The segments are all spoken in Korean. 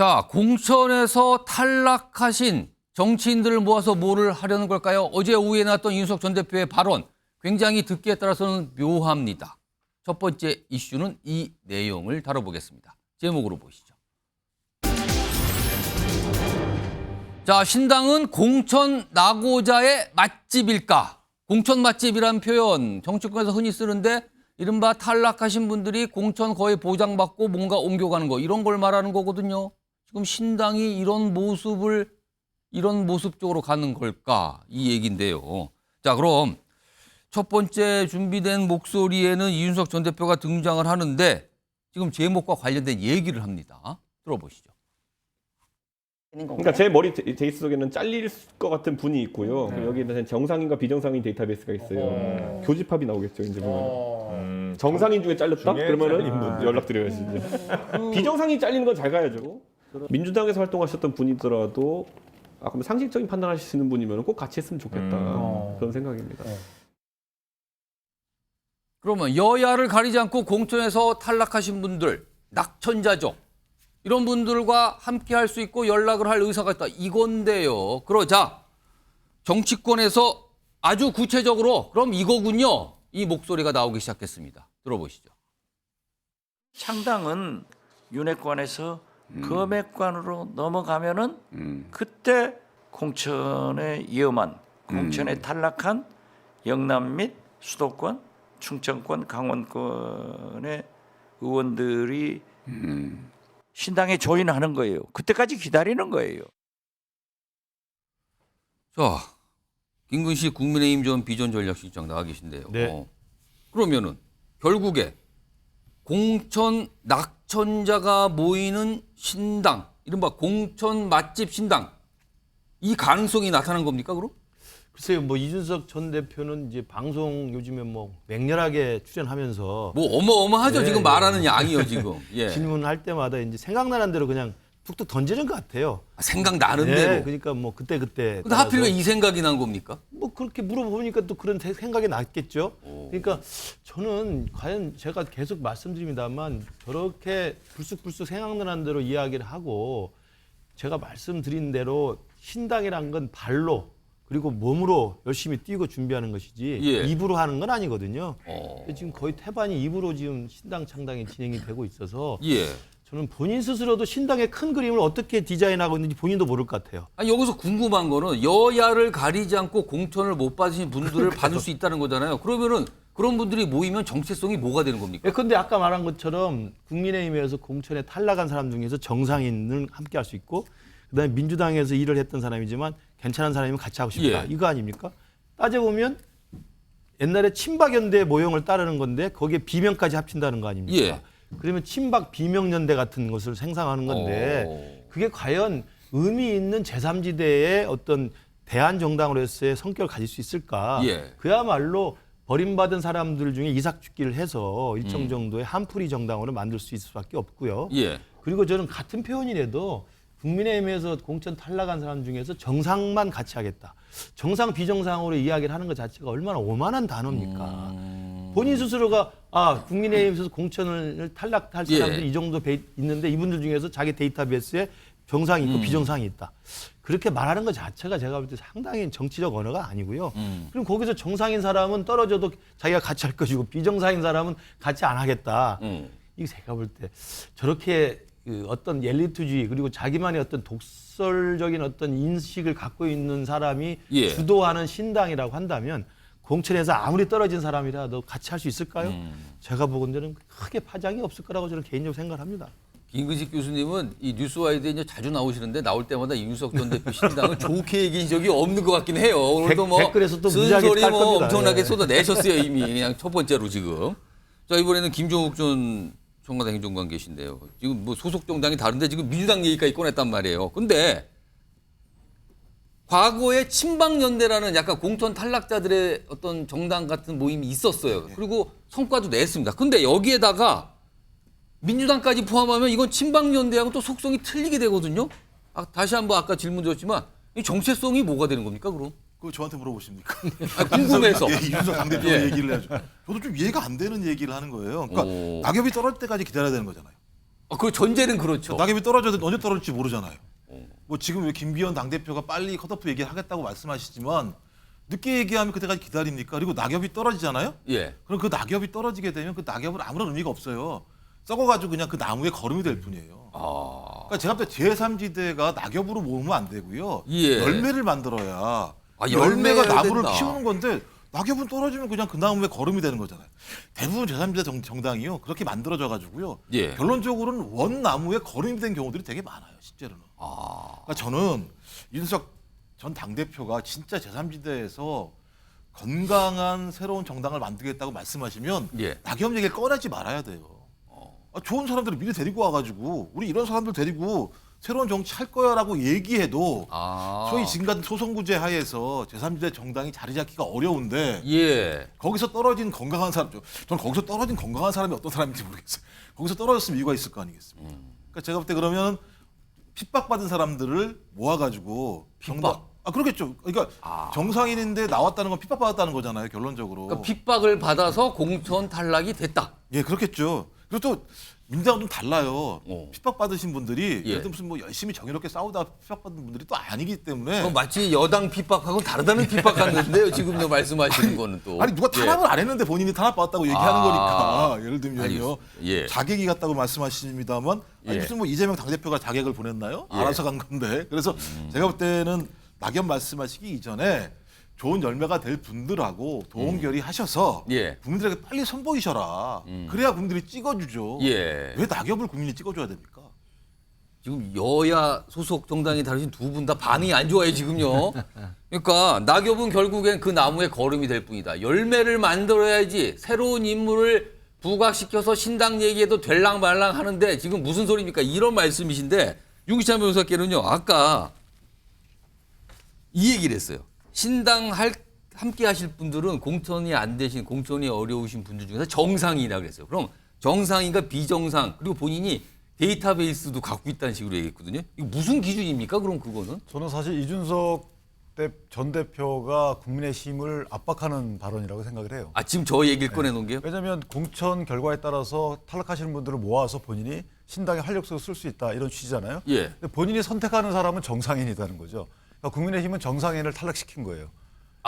자, 공천에서 탈락하신 정치인들을 모아서 뭐를 하려는 걸까요? 어제 오후에 나왔던 이준석 전 대표의 발언, 굉장히 듣기에 따라서는 묘합니다. 첫 번째 이슈는 이 내용을 다뤄보겠습니다. 제목으로 보시죠. 자, 신당은 공천 낙오자의 맛집일까? 공천 맛집이란 표현 정치권에서 흔히 쓰는데 이른바 탈락하신 분들이 공천 거의 보장받고 뭔가 옮겨가는 거, 이런 걸 말하는 거거든요. 지금 신당이 이런 모습 쪽으로 가는 걸까? 이 얘기인데요. 자, 그럼 첫 번째 준비된 목소리에는 이준석 전 대표가 등장을 하는데 지금 제목과 관련된 얘기를 합니다. 들어보시죠. 그러니까 제 머리 데이터 속에는 잘릴 것 같은 분이 있고요. 여기는 정상인과 비정상인 데이터베이스가 있어요. 교집합이 나오겠죠, 이제 보면. 정상인 중에 잘렸다? 그러면은 연락드려야지. 이제. 비정상인 잘리는 건 잘 가야죠. 민주당에서 활동하셨던 분이더라도 그럼 상식적인 판단하실 수 있는 분이면 꼭 같이 했으면 좋겠다. 그런 생각입니다. 그러면 여야를 가리지 않고 공천에서 탈락하신 분들, 낙천자족, 이런 분들과 함께 할 수 있고 연락을 할 의사가 있다. 이건데요. 그러자 정치권에서 아주 구체적으로 그럼 이거군요. 이 목소리가 나오기 시작했습니다. 들어보시죠. 창당은 윤핵관에서 검핵관으로 넘어가면은 그때 공천에 위험한, 공천에 탈락한 영남 및 수도권, 충청권, 강원권의 의원들이 신당에 조인하는 거예요. 그때까지 기다리는 거예요. 자, 김근식 국민의힘 전 비전전략실장 나와 계신데요. 네. 그러면은 결국에 공천 낙천자가 모이는 신당, 이른바 공천 맛집 신당, 이 가능성이 나타난 겁니까, 그럼? 글쎄요, 뭐 이준석 전 대표는 이제 방송 요즘에 뭐 맹렬하게 출연하면서 뭐 어마어마하죠. 네, 지금 말하는 양이요, 지금. 예. 질문할 때마다 이제 생각나는 대로 그냥 툭툭 던지는 것 같아요. 생각나는 네, 대로. 그러니까 뭐 그때. 근데 하필 왜 이 생각이 난 겁니까? 뭐 그렇게 물어보니까 또 그런 생각이 났겠죠. 그러니까 저는 과연 제가 계속 말씀드립니다만 저렇게 불쑥불쑥 생각나는 대로 이야기를 하고 제가 말씀드린 대로 신당이란 건 발로 그리고 몸으로 열심히 뛰고 준비하는 것이지 예. 입으로 하는 건 아니거든요. 지금 거의 태반이 입으로 지금 신당 창당이 진행이 되고 있어서 예. 저는 본인 스스로도 신당의 큰 그림을 어떻게 디자인하고 있는지 본인도 모를 것 같아요. 아니, 여기서 궁금한 거는 여야를 가리지 않고 공천을 못 받으신 분들을 받을 수 있다는 거잖아요. 그러면은 그런 분들이 모이면 정체성이 뭐가 되는 겁니까? 그런데 아까 말한 것처럼 국민의힘에서 공천에 탈락한 사람 중에서 정상인을 함께 할 수 있고 그다음에 민주당에서 일을 했던 사람이지만 괜찮은 사람이면 같이 하고 싶다. 예. 이거 아닙니까? 따져보면 옛날에 친박연대 모형을 따르는 건데 거기에 비명까지 합친다는 거 아닙니까? 예. 그러면 친박 비명연대 같은 것을 생성하는 건데 그게 과연 의미 있는 제3지대의 어떤 대한정당으로서의 성격을 가질 수 있을까? 예. 그야말로 버림받은 사람들 중에 이삭죽기를 해서 일정 정도의 한풀이 정당으로 만들 수 있을 수밖에 없고요. 예. 그리고 저는 같은 표현이라도 국민의힘에서 공천 탈락한 사람 중에서 정상만 같이 하겠다. 정상 비정상으로 이야기를 하는 것 자체가 얼마나 오만한 단어입니까? 본인 스스로가 국민의힘에서 공천을 탈락할 사람들이 예. 이 정도 있는데 이분들 중에서 자기 데이터베이스에 정상이 있고 비정상이 있다. 그렇게 말하는 것 자체가 제가 볼 때 상당히 정치적 언어가 아니고요. 그럼 거기서 정상인 사람은 떨어져도 자기가 같이 할 것이고 비정상인 사람은 같이 안 하겠다. 이게 제가 볼 때 저렇게 어떤 엘리트주의 그리고 자기만의 어떤 독설적인 어떤 인식을 갖고 있는 사람이 예. 주도하는 신당이라고 한다면 공천에서 아무리 떨어진 사람이라도 같이 할 수 있을까요? 제가 보건대는 크게 파장이 없을 거라고 저는 개인적으로 생각을 합니다. 김근식 교수님은 이 뉴스와이드에 이제 자주 나오시는데 나올 때마다 이준석 전 대표 신당을 좋게 얘기한 적이 없는 것 같긴 해요. 오늘도 뭐 댓글에서 또 무지하게 쓴소리 깔 뭐 겁니다. 엄청나게 예. 쏟아내셨어요 이미 그냥 첫 번째로 지금. 자, 이번에는 김종욱 전 청와대 행정관 계신데요. 지금 뭐 소속 정당이 다른데 지금 민주당 얘기까지 꺼냈단 말이에요. 근데 과거에 친박연대라는 약간 공천 탈락자들의 어떤 정당 같은 모임이 있었어요. 그리고 성과도 냈습니다. 근데 여기에다가 민주당까지 포함하면 이건 친박연대하고 또 속성이 틀리게 되거든요. 다시 한번 아까 질문 드렸지만 이 정체성이 뭐가 되는 겁니까, 그럼? 그거 저한테 물어보십니까? 궁금해서. 예, 이준석 당대표 예. 얘기를 해야죠. 저도 좀 이해가 안 되는 얘기를 하는 거예요. 그러니까 낙엽이 떨어질 때까지 기다려야 되는 거잖아요. 그 전제는 그렇죠. 낙엽이 떨어져도 언제 떨어질지 모르잖아요. 뭐 지금 왜 김기현 당대표가 빨리 컷오프 얘기하겠다고 말씀하시지만 늦게 얘기하면 그때까지 기다립니까? 그리고 낙엽이 떨어지잖아요. 예. 그럼 그 낙엽이 떨어지게 되면 그 낙엽은 아무런 의미가 없어요. 썩어가지고 그냥 그 나무에 거름이 될 뿐이에요. 그러니까 제가 볼 때 제3지대가 낙엽으로 모으면 안 되고요. 예. 열매를 만들어야 그 열매가 열매가 나무를 된다. 키우는 건데 낙엽은 떨어지면 그냥 그 나무에 거름이 되는 거잖아요. 대부분 제3지대 정당이요. 그렇게 만들어져 가지고요. 예. 결론적으로는 원 나무에 거름이 된 경우들이 되게 많아요. 실제로는. 그러니까 저는 윤석 전 당대표가 진짜 제3지대에서 건강한 새로운 정당을 만들겠다고 말씀하시면 예. 낙엽 얘기를 꺼내지 말아야 돼요. 좋은 사람들을 미리 데리고 와가지고 우리 이런 사람들 데리고 새로운 정치 할 거야라고 얘기해도 소위 지금 같은 소선구제 하에서 제3지대 정당이 자리 잡기가 어려운데 예. 거기서 떨어진 건강한 사람, 저는 거기서 떨어진 건강한 사람이 어떤 사람인지 모르겠어요. 거기서 떨어졌으면 이유가 있을 거 아니겠습니까? 그러니까 제가 볼 때 그러면 핍박받은 사람들을 모아가지고 핍박? 그렇겠죠. 그러니까 정상인인데 나왔다는 건 핍박받았다는 거잖아요. 결론적으로. 그러니까 핍박을 받아서 공천 탈락이 됐다. 예, 그렇겠죠. 그리고 또 민주당은 좀 달라요. 핍박받으신 분들이 예. 예를 들어 무슨 뭐 열심히 정의롭게 싸우다 핍박받은 분들이 또 아니기 때문에 마치 여당 핍박하고는 다르다는 핍박 같는데요. 지금 말씀하시는 거는 또. 아니 누가 탄압을 안 했는데 본인이 탄압받았다고 얘기하는 거니까 예를 들면요. 알겠습니다. 예. 자객이 갔다고 말씀하십니다만 아니, 예. 무슨 뭐 이재명 당대표가 자객을 보냈나요? 알아서 간 건데. 그래서 제가 볼 때는 낙엽 말씀하시기 이전에 좋은 열매가 될 분들하고 도움결의 하셔서 예. 국민들에게 빨리 선보이셔라. 그래야 국민들이 찍어주죠. 예. 왜 낙엽을 국민이 찍어줘야 됩니까? 지금 여야 소속 정당이 다르신 두 분 다 반응이 안 좋아요, 지금요. 그러니까 낙엽은 결국엔 그 나무의 거름이 될 뿐이다. 열매를 만들어야지 새로운 인물을 부각시켜서 신당 얘기해도 될랑말랑 하는데 지금 무슨 소리입니까? 이런 말씀이신데 윤기찬 변호사께는요. 아까 이 얘기를 했어요. 신당 함께 하실 분들은 공천이 안 되신, 공천이 어려우신 분들 중에서 정상이라고 그랬어요. 그럼 정상인가 비정상, 그리고 본인이 데이터베이스도 갖고 있다는 식으로 얘기했거든요. 이거 무슨 기준입니까? 그럼 그거는? 저는 사실 이준석 전 대표가 국민의힘을 압박하는 발언이라고 생각을 해요. 지금 저 얘기를 꺼내놓은 게요? 왜냐하면 공천 결과에 따라서 탈락하시는 분들을 모아서 본인이 신당의 활력소를 쓸 수 있다 이런 취지잖아요. 예. 근데 본인이 선택하는 사람은 정상인이라는 거죠. 그러니까 국민의힘은 정상인을 탈락시킨 거예요.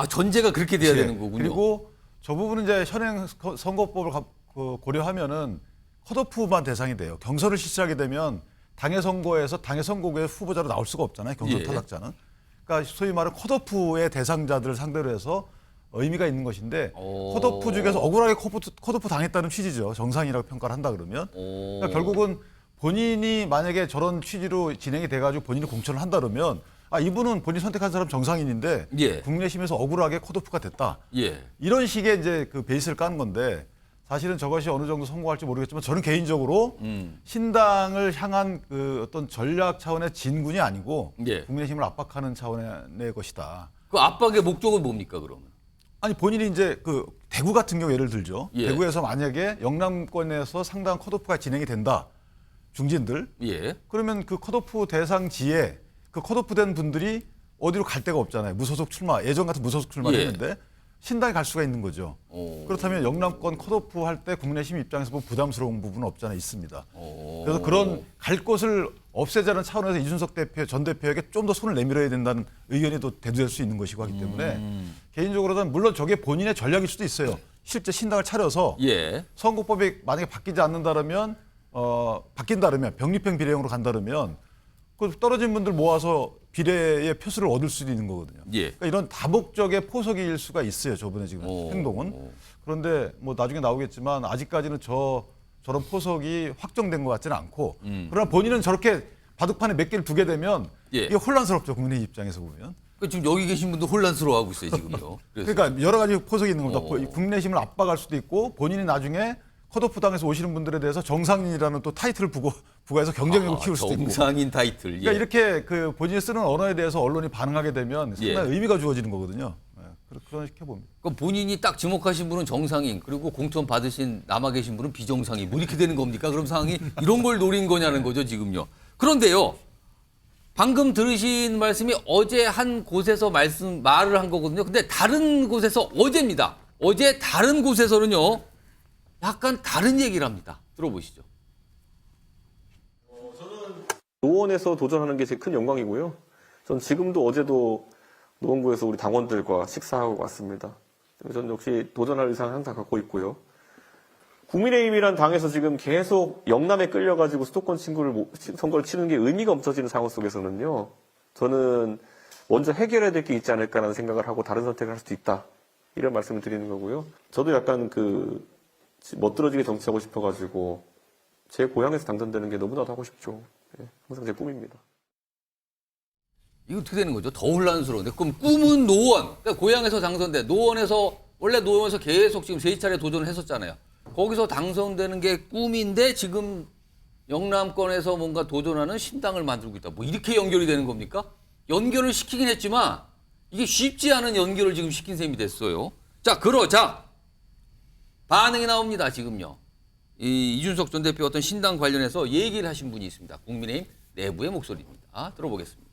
전제가 그렇게 돼야 되는 거군요. 그리고 저 부분은 이제 현행 선거법을 고려하면은 컷오프만 대상이 돼요. 경선을 실시하게 되면 당의 선거에서 당의 선거구의 후보자로 나올 수가 없잖아요. 경선 예. 탈락자는. 그러니까 소위 말하는 컷오프의 대상자들을 상대로 해서 의미가 있는 것인데 컷오프 중에서 억울하게 컷오프 당했다는 취지죠. 정상이라고 평가를 한다 그러면. 그러니까 결국은 본인이 만약에 저런 취지로 진행이 돼가지고 본인이 공천을 한다 그러면 이분은 본인이 선택한 사람 정상인인데 예. 국민의힘에서 억울하게 컷오프가 됐다. 예. 이런 식의 이제 그 베이스를 까는 건데 사실은 저것이 어느 정도 성공할지 모르겠지만 저는 개인적으로 신당을 향한 그 어떤 전략 차원의 진군이 아니고 예. 국민의힘을 압박하는 차원의 것이다. 그 압박의 목적은 뭡니까, 그러면? 아니 본인이 이제 그 대구 같은 경우 예를 들죠. 예. 대구에서 만약에 영남권에서 상당한 컷오프가 진행이 된다. 중진들. 예. 그러면 그 컷오프 대상지에 그 컷오프된 분들이 어디로 갈 데가 없잖아요. 무소속 출마, 예전 같은 무소속 출마를 예. 했는데 신당에 갈 수가 있는 거죠. 그렇다면 영남권 컷오프 할 때 국민의힘 입장에서 보면 부담스러운 부분은 없지 않아 있습니다. 그래서 그런 갈 곳을 없애자는 차원에서 이준석 전 대표에게 좀 더 손을 내밀어야 된다는 의견이 또 대두될 수 있는 것이고 하기 때문에 개인적으로는 물론 저게 본인의 전략일 수도 있어요. 실제 신당을 차려서 예. 선거법이 만약에 바뀌지 않는다면 바뀐다면 병립형 비례형으로 간다면 그 떨어진 분들 모아서 비례의 표수를 얻을 수도 있는 거거든요. 예. 그러니까 이런 다목적의 포석일 수가 있어요. 저번에 지금 행동은. 그런데 뭐 나중에 나오겠지만 아직까지는 저런 포석이 확정된 것 같지는 않고 그러나 본인은 저렇게 바둑판에 몇 개를 두게 되면 예. 이게 혼란스럽죠. 국민의 입장에서 보면. 지금 여기 계신 분도 혼란스러워하고 있어요, 지금요. 그래서. 그러니까 여러 가지 포석이 있는 겁니다. 국민의힘을 압박할 수도 있고 본인이 나중에 컷오프 당에서 오시는 분들에 대해서 정상인이라는 또 타이틀을 부과해서 경쟁력을 키울 수도 있고. 정상인 타이틀. 예. 그러니까 이렇게 그 본인이 쓰는 언어에 대해서 언론이 반응하게 되면 상당히 예. 의미가 주어지는 거거든요. 그런 식으로 봅니다. 그럼 본인이 딱 지목하신 분은 정상인, 그리고 공천 받으신 남아 계신 분은 비정상인, 뭐 이렇게 되는 겁니까? 그럼 상황이 이런 걸 노린 거냐는 거죠, 지금요. 그런데요, 방금 들으신 말씀이 어제 한 곳에서 말을 한 거거든요. 근데 다른 곳에서 어제입니다. 어제 다른 곳에서는요, 약간 다른 얘기를 합니다. 들어보시죠. 노원에서 도전하는 게 제 큰 영광이고요. 전 지금도 어제도 노원구에서 우리 당원들과 식사하고 왔습니다. 저는 역시 도전할 의사는 항상 갖고 있고요. 국민의힘이란 당에서 지금 계속 영남에 끌려가지고 수도권 선거를 치는 게 의미가 없어지는 상황 속에서는요. 저는 먼저 해결해야 될 게 있지 않을까라는 생각을 하고 다른 선택을 할 수도 있다. 이런 말씀을 드리는 거고요. 저도 약간 멋들어지게 정치하고 싶어가지고 제 고향에서 당선되는 게 너무나도 하고 싶죠. 예, 항상 제 꿈입니다. 이거 어떻게 되는 거죠? 더 혼란스러운데. 그럼 꿈은 노원. 그러니까 고향에서 당선돼. 원래 노원에서 계속 지금 3차례 도전을 했었잖아요. 거기서 당선되는 게 꿈인데 지금 영남권에서 뭔가 도전하는 신당을 만들고 있다. 뭐 이렇게 연결이 되는 겁니까? 연결을 시키긴 했지만 이게 쉽지 않은 연결을 지금 시킨 셈이 됐어요. 자, 그러자 반응이 나옵니다. 지금요. 이준석 전 대표 어떤 신당 관련해서 얘기를 하신 분이 있습니다. 국민의힘 내부의 목소리입니다. 들어보겠습니다.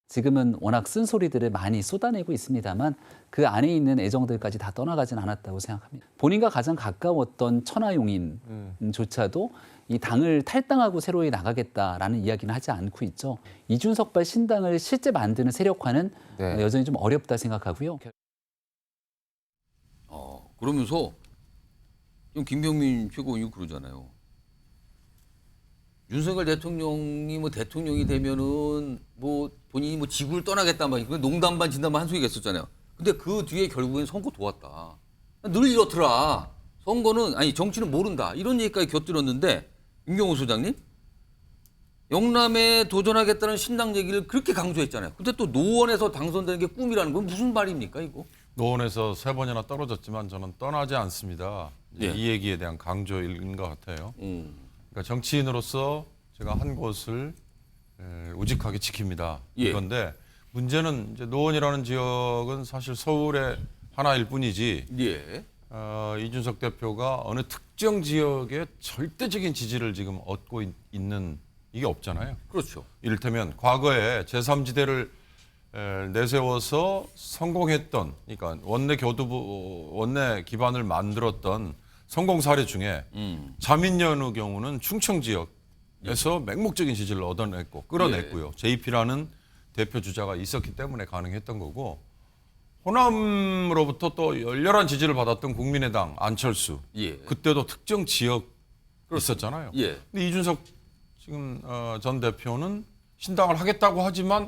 지금은 워낙 쓴소리들을 많이 쏟아내고 있습니다만 그 안에 있는 애정들까지 다 떠나가진 않았다고 생각합니다. 본인과 가장 가까웠던 천하용인조차도 이 당을 탈당하고 새로이 나가겠다라는 이야기는 하지 않고 있죠. 이준석발 신당을 실제 만드는 세력화는 여전히 좀 어렵다 생각하고요. 그러면서 김병민 최고위원이 그러잖아요. 윤석열 대통령이 대통령이 되면은 본인이 지구를 떠나겠다 농담 반 진담 반 한 소리가 있었잖아요. 근데 그 뒤에 결국엔 선거 도왔다. 늘 이렇더라. 정치는 모른다. 이런 얘기까지 곁들였는데 윤경호 소장님, 영남에 도전하겠다는 신당 얘기를 그렇게 강조했잖아요. 근데 또 노원에서 당선되는 게 꿈이라는 건 무슨 말입니까, 이거? 노원에서 3번이나 떨어졌지만 저는 떠나지 않습니다. 예. 이 얘기에 대한 강조인 것 같아요. 그러니까 정치인으로서 제가 한 곳을 우직하게 지킵니다. 예. 그런데 문제는 이제 노원이라는 지역은 사실 서울의 하나일 뿐이지 예. 이준석 대표가 어느 특정 지역에 절대적인 지지를 지금 얻고 있는 이게 없잖아요. 그렇죠. 이를테면 과거에 제3지대를 내세워서 성공했던, 그러니까 원내 기반을 만들었던 성공 사례 중에 자민련의 경우는 충청 지역에서 맹목적인 지지를 얻어냈고 끌어냈고요. JP라는 대표 주자가 있었기 때문에 가능했던 거고, 호남으로부터 또 열렬한 지지를 받았던 국민의당 안철수, 예. 그때도 특정 지역 있었잖아요. 예. 근데 이준석 지금 전 대표는 신당을 하겠다고 하지만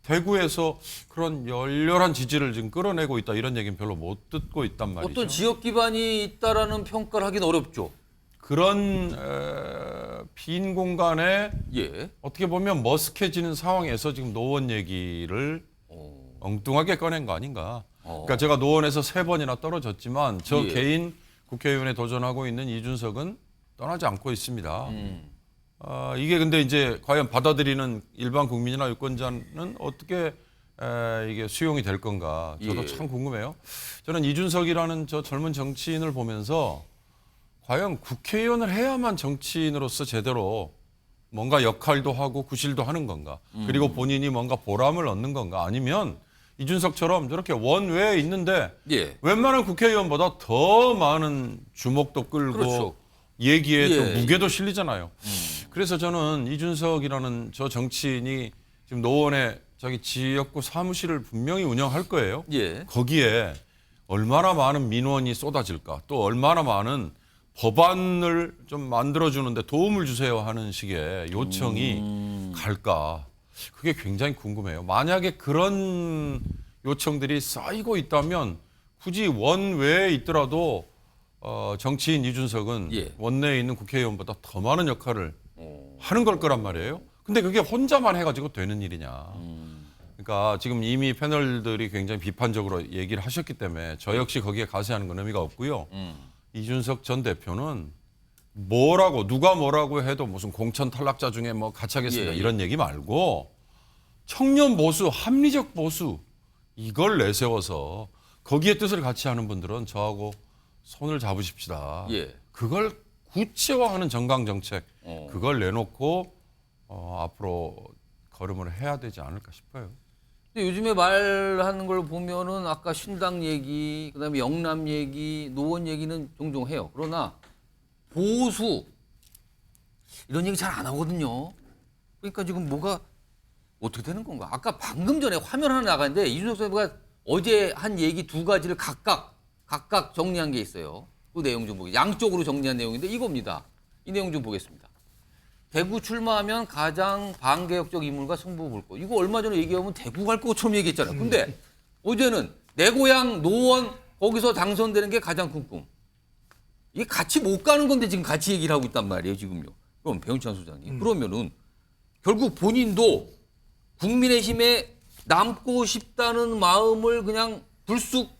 대구에서 그런 열렬한 지지를 지금 끌어내고 있다, 이런 얘기는 별로 못 듣고 있단 말이죠. 어떤 지역 기반이 있다라는 평가를 하긴 어렵죠. 그런 빈 공간에 예. 어떻게 보면 머쓱해지는 상황에서 지금 노원 얘기를 엉뚱하게 꺼낸 거 아닌가. 그러니까 제가 노원에서 3번이나 떨어졌지만 저 예. 개인 국회의원에 도전하고 있는 이준석은 떠나지 않고 있습니다. 이게 근데 이제 과연 받아들이는 일반 국민이나 유권자는 어떻게 이게 수용이 될 건가, 저도 예. 참 궁금해요. 저는 이준석이라는 저 젊은 정치인을 보면서 과연 국회의원을 해야만 정치인으로서 제대로 뭔가 역할도 하고 구실도 하는 건가, 그리고 본인이 뭔가 보람을 얻는 건가, 아니면 이준석처럼 저렇게 원외에 있는데 예. 웬만한 국회의원보다 더 많은 주목도 끌고 그렇죠. 얘기에 예. 또 무게도 실리잖아요. 그래서 저는 이준석이라는 저 정치인이 지금 노원에 자기 지역구 사무실을 분명히 운영할 거예요. 예. 거기에 얼마나 많은 민원이 쏟아질까, 또 얼마나 많은 법안을 좀 만들어주는데 도움을 주세요 하는 식의 요청이 갈까. 그게 굉장히 궁금해요. 만약에 그런 요청들이 쌓이고 있다면 굳이 원외에 있더라도 정치인 이준석은 예. 원내에 있는 국회의원보다 더 많은 역할을 하는 걸 거란 말이에요. 근데 그게 혼자만 해가지고 되는 일이냐. 그러니까 지금 이미 패널들이 굉장히 비판적으로 얘기를 하셨기 때문에 저 역시 거기에 가세하는 건 의미가 없고요. 이준석 전 대표는 누가 뭐라고 해도 무슨 공천 탈락자 중에 같이 하겠습니다, 예. 이런 얘기 말고 청년 보수, 합리적 보수, 이걸 내세워서 거기에 뜻을 같이 하는 분들은 저하고 손을 잡으십시다. 예. 그걸 구체화하는 정강 정책, 그걸 내놓고 앞으로 걸음을 해야 되지 않을까 싶어요. 근데 요즘에 말하는 걸 보면은 아까 신당 얘기, 그다음에 영남 얘기, 노원 얘기는 종종 해요. 그러나 보수 이런 얘기 잘 안 하거든요. 그러니까 지금 뭐가 어떻게 되는 건가? 아까 방금 전에 화면 하나 나갔는데 이준석 선배가 어제 한 얘기 두 가지를 각각 정리한 게 있어요. 그 내용 좀 보겠습니다. 양쪽으로 정리한 내용인데 이겁니다. 이 내용 좀 보겠습니다. 대구 출마하면 가장 반개혁적 인물과 승부 볼 거. 이거 얼마 전에 얘기하면 대구 갈 것처럼 얘기했잖아요. 근데 어제는 내 고향 노원 거기서 당선되는 게 가장 큰 꿈. 이게 같이 못 가는 건데 지금 같이 얘기를 하고 있단 말이에요, 지금요. 그럼 배은찬 소장님. 그러면은 결국 본인도 국민의힘에 남고 싶다는 마음을 그냥 불쑥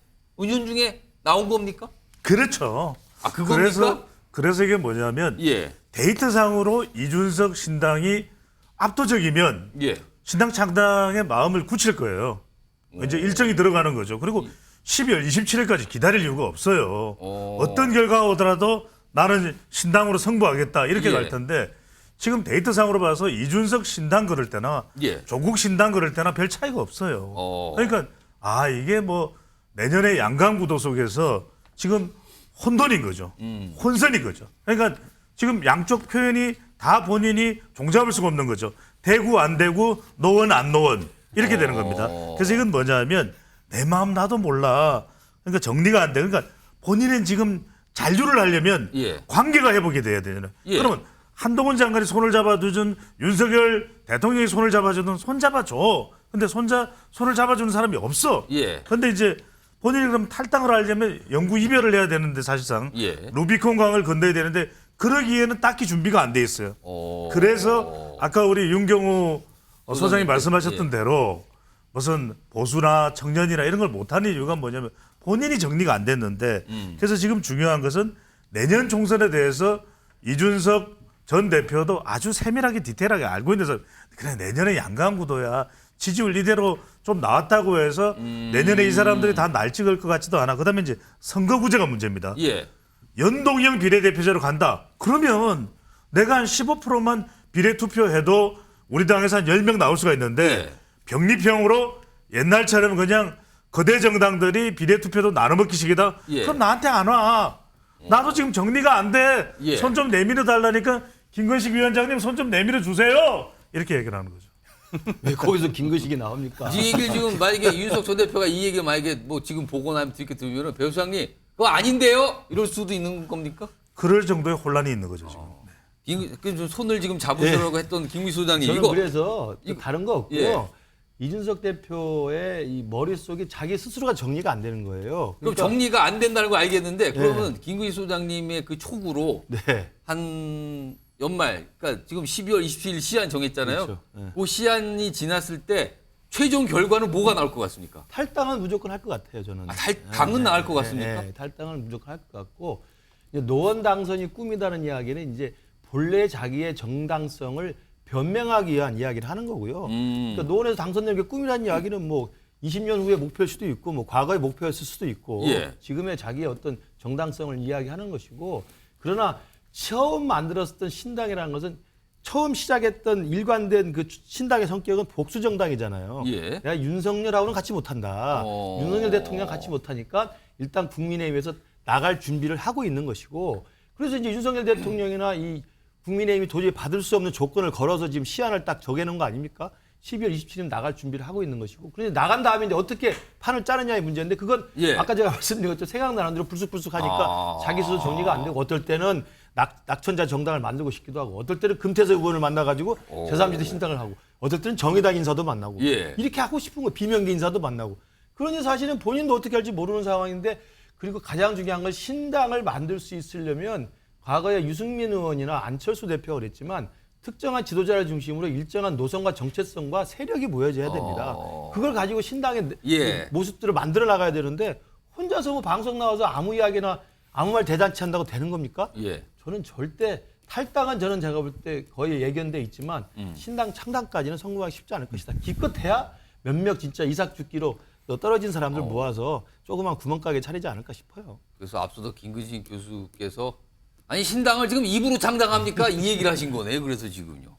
은연중에 나온 겁니까? 그렇죠. 아, 그겁니까? 그래서 이게 뭐냐면 예. 데이터상으로 이준석 신당이 압도적이면 예. 신당 창당의 마음을 굳힐 거예요. 이제 일정이 들어가는 거죠. 그리고 12월 27일까지 기다릴 이유가 없어요. 어떤 결과가 오더라도 나는 신당으로 승부하겠다 이렇게 예. 갈 텐데 지금 데이터상으로 봐서 이준석 신당 걸을 때나 예. 조국 신당 걸을 때나 별 차이가 없어요. 그러니까 이게 뭐 내년에 양강구도 속에서 지금 혼돈인 거죠. 혼선인 거죠. 그러니까 지금 양쪽 표현이 다 본인이 종잡을 수가 없는 거죠. 대구 안 대구, 노원 안 노원 이렇게 되는 겁니다. 그래서 이건 뭐냐면 내 마음 나도 몰라. 그러니까 정리가 안 돼. 그러니까 본인은 지금 잔류를 하려면 예. 관계가 회복이 돼야 되잖아요. 예. 그러면 한동훈 장관이 손을 잡아주든 윤석열 대통령이 손을 잡아주든 손 잡아줘. 근데 손을 잡아주는 사람이 없어. 예. 근데 이제 본인이 그럼 탈당을 하려면 영구 이별을 해야 되는데 사실상 예. 루비콘 강을 건너야 되는데 그러기에는 딱히 준비가 안 돼 있어요. 그래서 아까 우리 윤경호 소장이 말씀하셨던 예. 대로 무슨 보수나 청년이나 이런 걸 못하는 이유가 뭐냐면 본인이 정리가 안 됐는데 그래서 지금 중요한 것은 내년 총선에 대해서 이준석 전 대표도 아주 세밀하게 디테일하게 알고 있는 그래 내년에 양강구도야 지지율 이대로 좀 나왔다고 해서 내년에 이 사람들이 다 날 찍을 것 같지도 않아. 그다음에 이제 선거구제가 문제입니다. 예. 연동형 비례대표제로 간다. 그러면 내가 한 15%만 비례투표해도 우리 당에서 한 10명 나올 수가 있는데 예. 병립형으로 옛날처럼 그냥 거대 정당들이 비례투표도 나눠먹기식이다. 예. 그럼 나한테 안 와. 나도 지금 정리가 안 돼. 예. 손 좀 내밀어 달라니까 김건식 위원장님 손 좀 내밀어 주세요. 이렇게 얘기를 하는 거죠. 왜 거기서 김근식이 나옵니까? 이 얘기를 지금 만약에 이준석 전 대표가 이 얘기를 만약에 뭐 지금 보고 나면 이렇게 들으면 배우 소장님 그거 아닌데요? 이럴 수도 있는 겁니까? 그럴 정도의 혼란이 있는 거죠 지금. 좀 손을 지금 잡으시려고 했던 김미수 소장님 저는 이거 그래서 다른 거 없고요. 예. 이준석 대표의 이 머릿속에 자기 스스로가 정리가 안 되는 거예요. 그럼 정리가 안 된다는 거 알겠는데 그러면 김구희 소장님의 그 촉으로 네. 한 연말 그러니까 지금 12월 27일 시한 정했잖아요. 그렇죠. 네. 그 시한이 지났을 때 최종 결과는 뭐가 나올 것 같습니까? 탈당은 무조건 할 것 같아요, 저는. 당은 나올 것 같습니까? 네, 탈당을 무조건 할 것 같고 이제 노원 당선이 꿈이다는 이야기는 이제 본래 자기의 정당성을 변명하기 위한 이야기를 하는 거고요. 그러니까 노원에서 당선되는 게 꿈이라는 이야기는 뭐 20년 후에 목표일 수도 있고 뭐 과거의 목표였을 수도 있고 예. 지금의 자기의 어떤 정당성을 이야기하는 것이고 그러나 처음 만들었던 신당이라는 것은 처음 시작했던 일관된 그 신당의 성격은 복수 정당이잖아요. 예. 내가 윤석열하고는 같이 못한다. 윤석열 대통령 같이 못하니까 일단 국민의힘에서 나갈 준비를 하고 있는 것이고 그래서 이제 윤석열 대통령이나 이 국민의힘이 도저히 받을 수 없는 조건을 걸어서 지금 시한을 딱 정해놓은 거 아닙니까? 12월 27일 나갈 준비를 하고 있는 것이고 그런데 나간 다음에 이제 어떻게 판을 짜느냐의 문제인데 그건 예. 아까 제가 말씀드린 것처럼 생각나는 대로 불쑥불쑥하니까 자기 스스로 정리가 안 되고 어떨 때는 낙천자 정당을 만들고 싶기도 하고 어떨 때는 금태섭 의원을 만나가지고 제3지대 신당을 하고 어떨 때는 정의당 인사도 만나고 예. 이렇게 하고 싶은 거 비명계 인사도 만나고 그러니 사실은 본인도 어떻게 할지 모르는 상황인데 그리고 가장 중요한 건 신당을 만들 수 있으려면 과거에 유승민 의원이나 안철수 대표가 그랬지만 특정한 지도자를 중심으로 일정한 노선과 정체성과 세력이 모여져야 됩니다. 그걸 가지고 신당의 예. 모습들을 만들어 나가야 되는데 혼자서 뭐 방송 나와서 아무 이야기나 아무 말 대잔치 한다고 되는 겁니까? 예. 저는 절대 탈당은 저는 제가 볼 때 거의 예견돼 있지만 신당 창당까지는 성공하기 쉽지 않을 것이다. 기껏해야 몇몇 진짜 이삭죽기로 떨어진 사람들 모아서 조그만 구멍가게 차리지 않을까 싶어요. 그래서 앞서도 김근식 교수께서 아니 신당을 지금 입으로 창당합니까? 이 얘기를 하신 거네요. 그래서 지금요.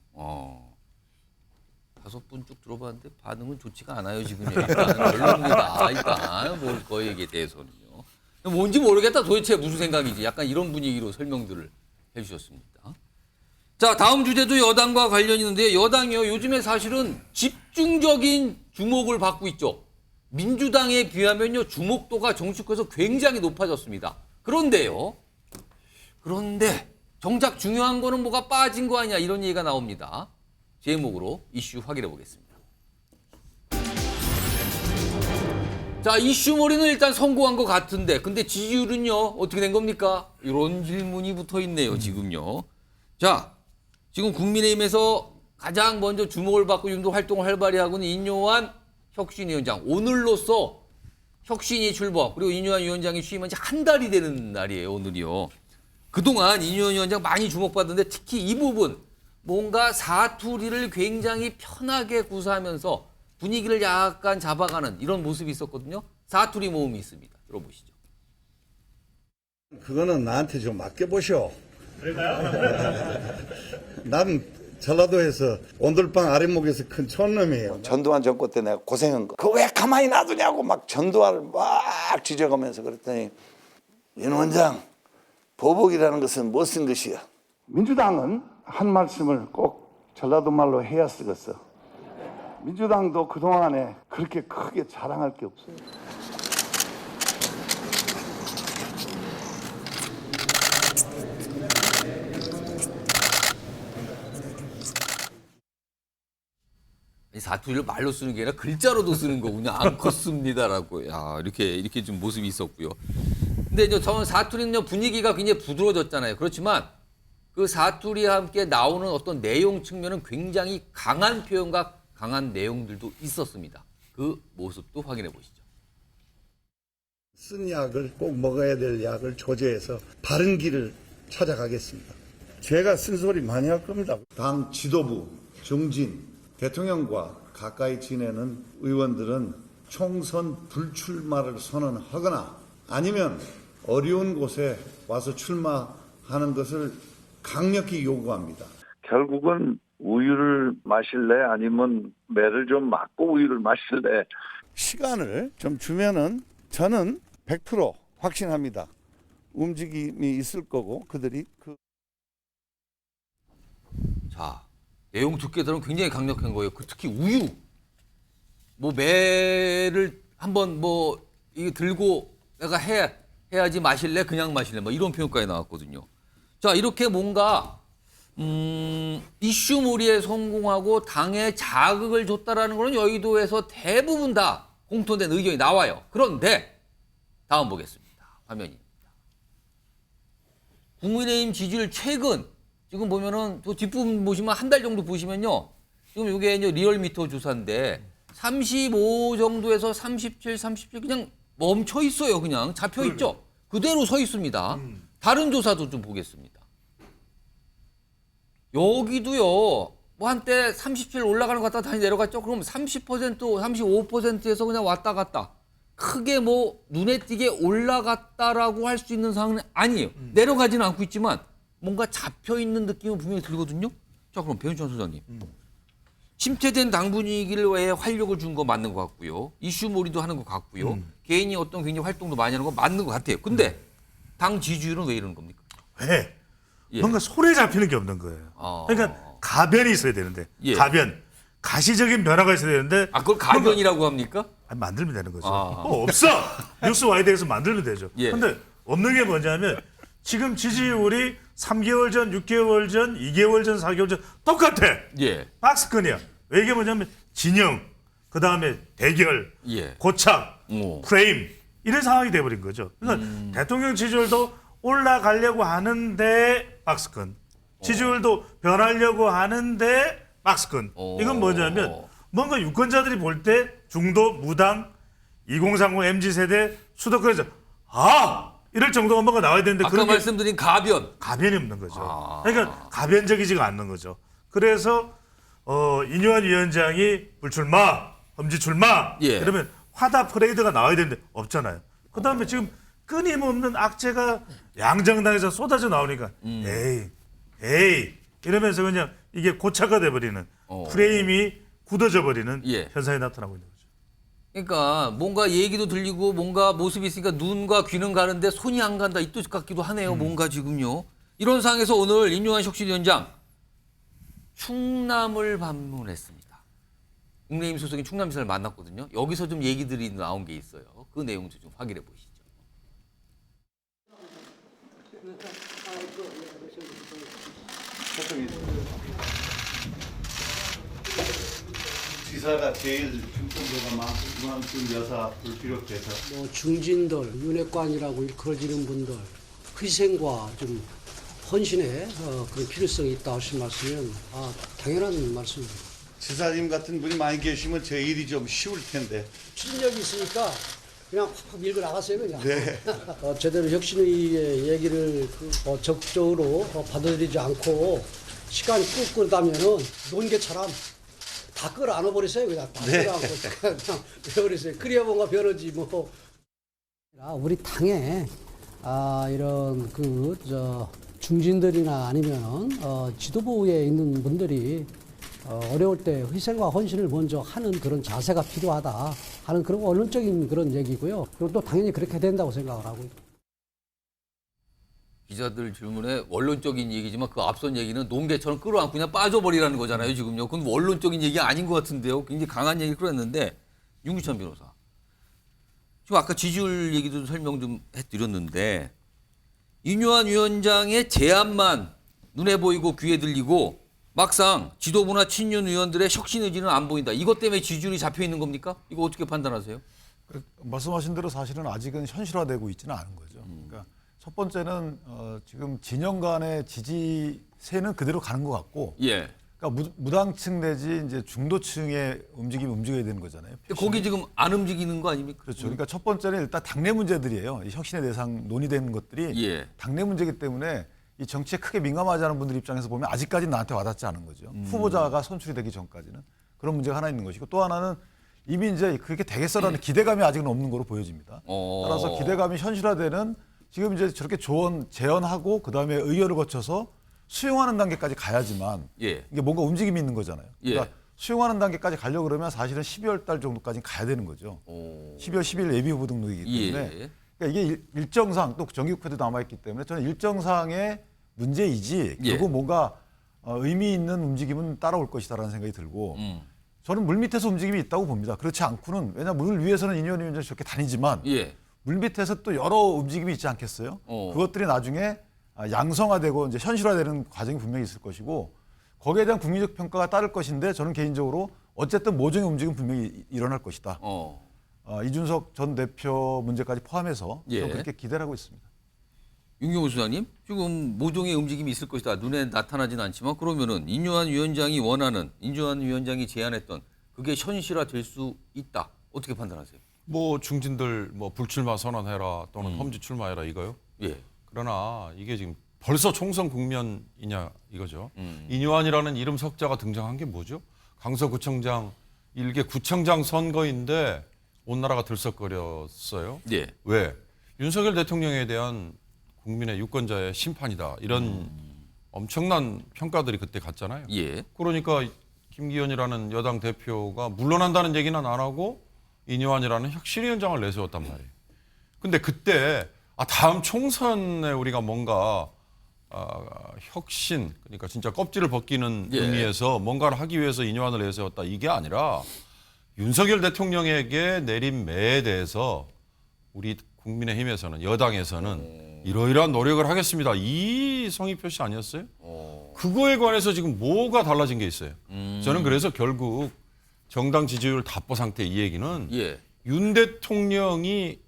5분 쭉 들어봤는데 반응은 좋지가 않아요. 지금요. 일단 언론입니다. 일단 뭐 거기에 대해서는요. 뭔지 모르겠다. 도대체 무슨 생각이지? 약간 이런 분위기로 설명들을 해주셨습니다. 자, 다음 주제도 여당과 관련이 있는데요. 여당이요. 요즘에 사실은 집중적인 주목을 받고 있죠. 민주당에 비하면요. 주목도가 정치권에서 굉장히 높아졌습니다. 그런데 정작 중요한 거는 뭐가 빠진 거 아니야 이런 얘기가 나옵니다. 제목으로 이슈 확인해 보겠습니다. 자, 이슈몰이는 일단 성공한 것 같은데 근데 지지율은요 어떻게 된 겁니까? 이런 질문이 붙어 있네요 지금요. 자, 지금 국민의힘에서 가장 먼저 주목을 받고 지금도 활동을 활발히 하고 있는 인요한 혁신위원장, 오늘로써 혁신이 출범 그리고 인요한 위원장이 취임한 지 한 달이 되는 날이에요 오늘이요. 그동안 인요한 위원장 많이 주목받았는데 특히 이 부분 뭔가 사투리를 굉장히 편하게 구사하면서 분위기를 약간 잡아가는 이런 모습이 있었거든요. 사투리 모음이 있습니다. 들어보시죠. 그거는 나한테 좀 맡겨보시오. 난 전라도에서 온돌방 아랫목에서 큰 촌놈이에요. 전두환 정권 때 내가 고생한 거. 그거 왜 가만히 놔두냐고 막 전두환을 막 지적하면서 그랬더니 윤 원장, 보복이라는 것은 못 쓴 것이야. 민주당은 한 말씀을 꼭 전라도 말로 해야 쓰겠어. 민주당도 그동안에 그렇게 크게 자랑할 게 없어요. 이 사투리를 말로 쓰는 게 아니라 글자로도 쓰는 거군요. 안 컸습니다라고. 야, 이렇게 좀 모습이 있었고요. 근데 이제 저는 사투리는 분위기가 굉장히 부드러워졌잖아요. 그렇지만 그 사투리와 함께 나오는 어떤 내용 측면은 굉장히 강한 표현과 강한 내용들도 있었습니다. 그 모습도 확인해 보시죠. 쓴 약을 꼭 먹어야 될 약을 조제해서 바른 길을 찾아가겠습니다. 제가 쓴소리 많이 할 겁니다. 당 지도부, 정진, 대통령과 가까이 지내는 의원들은 총선 불출마를 선언하거나 아니면 어려운 곳에 와서 출마하는 것을 강력히 요구합니다. 결국은 우유를 마실래 아니면 매를 좀 맞고 우유를 마실래. 시간을 좀 주면은 저는 100% 확신합니다. 움직임이 있을 거고 그들이 자, 내용 듣게 들으면 굉장히 강력한 거예요. 특히 우유. 뭐 매를 한번 뭐 이게 들고 내가 해야지 마실래? 그냥 마실래? 뭐 이런 표현까지 나왔거든요. 자, 이렇게 뭔가 이슈몰이에 성공하고 당에 자극을 줬다라는 거는 여의도에서 대부분 다 공통된 의견이 나와요. 그런데 다음 보겠습니다. 화면입니다. 국민의힘 지지율 최근 지금 보면은 또 뒷부분 보시면 한 달 정도 보시면요. 지금 이게 이제 리얼미터 조사인데 35 정도에서 37 그냥 멈춰 있어요. 그냥 잡혀 있죠. 그대로 서 있습니다. 다른 조사도 좀 보겠습니다. 여기도요. 뭐 한때 37 올라가는 것 같다 다시 내려갔죠. 그럼 30%, 35%에서 그냥 왔다 갔다. 크게 뭐 눈에 띄게 올라갔다라고 할 수 있는 상황은 아니에요. 내려가지는 않고 있지만 뭔가 잡혀 있는 느낌은 분명히 들거든요. 자, 그럼 배윤천 소장님. 침체된 당 분위기를 왜 활력을 준 거 맞는 것 같고요. 이슈몰이도 하는 것 같고요. 개인이 어떤 굉장히 활동도 많이 하는 거 맞는 것 같아요. 근데 당 지지율은 왜 이러는 겁니까? 왜? 예. 뭔가 손에 잡히는 게 없는 거예요. 그러니까 가변이 있어야 되는데 예. 가변, 가시적인 변화가 있어야 되는데 그걸 가변이라고 합니까? 아니, 만들면 되는 거죠. 없어. 뉴스 와이드에서 만들면 되죠. 예. 근데 없는 게 뭐냐면 지금 지지율이 3개월 전, 6개월 전, 2개월 전, 4개월 전 똑같아. 예. 박스권이야. 왜 이게 뭐냐면 진영, 그 다음에 대결, 예. 고착, 오. 프레임 이런 상황이 돼버린 거죠. 그러니까 대통령 지지율도 올라가려고 하는데 박스권, 지지율도 변하려고 하는데 박스권. 이건 뭐냐면 뭔가 유권자들이 볼 때 중도, 무당, 2030 MZ세대 수도권에서 이럴 정도가 뭔가 나와야 되는데 아까 말씀드린 가변이 없는 거죠. 그러니까 가변적이지가 않는 거죠. 그래서 인요한 위원장이 불출마, 험지 출마 예. 그러면 화다 퍼레이드가 나와야 되는데 없잖아요. 그다음에 지금 끊임없는 악재가 양정당에서 쏟아져 나오니까 에이 이러면서 그냥 이게 고착화 돼버리는 프레임이 굳어져 버리는 예. 현상이 나타나고 있는 거죠. 그러니까 뭔가 얘기도 들리고 뭔가 모습이 있으니까 눈과 귀는 가는데 손이 안 간다 이 뜻 같기도 하네요. 뭔가 지금요. 이런 상황에서 오늘 인요한 혁신위원장 충남을 방문했습니다. 국민의힘 소속인 충남지사를 만났거든요. 여기서 좀 얘기들이 나온 게 있어요. 그 내용도 좀 확인해 보시죠. 지사가 제일 중점도가 많고 이만큼 여사 불필요해서 뭐 중진들, 윤핵관이라고 일컬어지는 분들 희생과 좀 헌신의 그런 필요성이 있다 하신 말씀은 당연한 말씀입니다. 지사님 같은 분이 많이 계시면 제 일이 좀 쉬울 텐데. 추진력이 있으니까 그냥 팍팍 밀고 나가세요 그냥. 네. 제대로 혁신의 얘기를 적극적으로 받아들이지 않고 시간 끌다면은 논개처럼 다 끌어안아 버리세요 그냥. 다 끌어안고 그냥 버리세요. 그래야 뭔가 변하지 뭐. 우리 당에 이런 중진들이나 아니면 지도부에 있는 분들이 어려울 때 희생과 헌신을 먼저 하는 그런 자세가 필요하다 하는 그런 원론적인 그런 얘기고요. 그리고 또 당연히 그렇게 된다고 생각을 하고 있습니다. 기자들 질문에 원론적인 얘기지만 그 앞선 얘기는 농개처럼 끌어안고 그냥 빠져버리라는 거잖아요, 지금요. 그건 원론적인 얘기 아닌 것 같은데요. 굉장히 강한 얘기를 끌어냈는데, 윤기천 변호사. 지금 아까 지지율 얘기도 설명 좀 해드렸는데, 윤여한 위원장의 제안만 눈에 보이고 귀에 들리고 막상 지도부나 친윤 의원들의 혁신 의지는 안 보인다. 이것 때문에 지지율이 잡혀 있는 겁니까? 이거 어떻게 판단하세요? 말씀하신 대로 사실은 아직은 현실화되고 있지는 않은 거죠. 그러니까 첫 번째는 지금 진영 간의 지지세는 그대로 가는 것 같고, 예. 그러니까 무당층 내지 이제 중도층의 움직임이 움직여야 되는 거잖아요. 근데 거기 지금 안 움직이는 거 아닙니까? 그렇죠. 그러니까 첫 번째는 일단 당내 문제들이에요. 이 혁신의 대상 논의되는 것들이 예. 당내 문제이기 때문에 이 정치에 크게 민감하지 않은 분들 입장에서 보면 아직까지 나한테 와닿지 않은 거죠. 후보자가 선출이 되기 전까지는 그런 문제가 하나 있는 것이고, 또 하나는 이미 이제 그렇게 되겠어라는 기대감이 아직은 없는 거로 보여집니다. 따라서 기대감이 현실화되는 지금 이제 저렇게 제언하고 그다음에 의결을 거쳐서 수용하는 단계까지 가야지만 예. 이게 뭔가 움직임이 있는 거잖아요. 그러니까 예. 수용하는 단계까지 가려고 그러면 사실은 12월 달 정도까지 가야 되는 거죠. 12월 10일 예비 후보 등록이기 때문에 예. 그러니까 이게 일정상 또 정기국회도 남아있기 때문에 저는 일정상의 문제이지 예. 결국 뭔가 의미 있는 움직임은 따라올 것이다라는 생각이 들고 저는 물밑에서 움직임이 있다고 봅니다. 그렇지 않고는 왜냐하면 물 위에서는 인현 위원장이 저렇게 다니지만 예. 물밑에서 또 여러 움직임이 있지 않겠어요? 그것들이 나중에 양성화되고 이제 현실화되는 과정이 분명히 있을 것이고 거기에 대한 국민적 평가가 따를 것인데 저는 개인적으로 어쨌든 모종의 움직임은 분명히 일어날 것이다. 이준석 전 대표 문제까지 포함해서 예. 저는 그렇게 기대를 하고 있습니다. 윤경호 수사님, 지금 모종의 움직임이 있을 것이다. 눈에 나타나지는 않지만 그러면은 인요한 위원장이 원하는, 인요한 위원장이 제안했던 그게 현실화될 수 있다. 어떻게 판단하세요? 뭐 중진들 뭐 불출마 선언해라 또는 험지 출마해라 이거요. 예. 그러나 이게 지금 벌써 총선 국면이냐 이거죠. 인요한이라는 이름 석자가 등장한 게 뭐죠? 강서구청장 일개 구청장 선거인데 온 나라가 들썩거렸어요. 예. 왜? 윤석열 대통령에 대한 국민의 유권자의 심판이다. 이런 엄청난 평가들이 그때 갔잖아요. 예. 그러니까 김기현이라는 여당 대표가 물러난다는 얘기는 안 하고 인요한이라는 혁신위원장을 내세웠단 말이에요. 근데 그때 다음 총선에 우리가 뭔가 혁신, 그러니까 진짜 껍질을 벗기는 예. 의미에서 뭔가를 하기 위해서 인요한을 내세웠다. 이게 아니라 윤석열 대통령에게 내린 매에 대해서 우리 국민의힘에서는 여당에서는 이러이러한 노력을 하겠습니다. 이 성의 표시 아니었어요? 그거에 관해서 지금 뭐가 달라진 게 있어요. 저는 그래서 결국 정당 지지율 답보 상태 이 얘기는 예. 윤 대통령이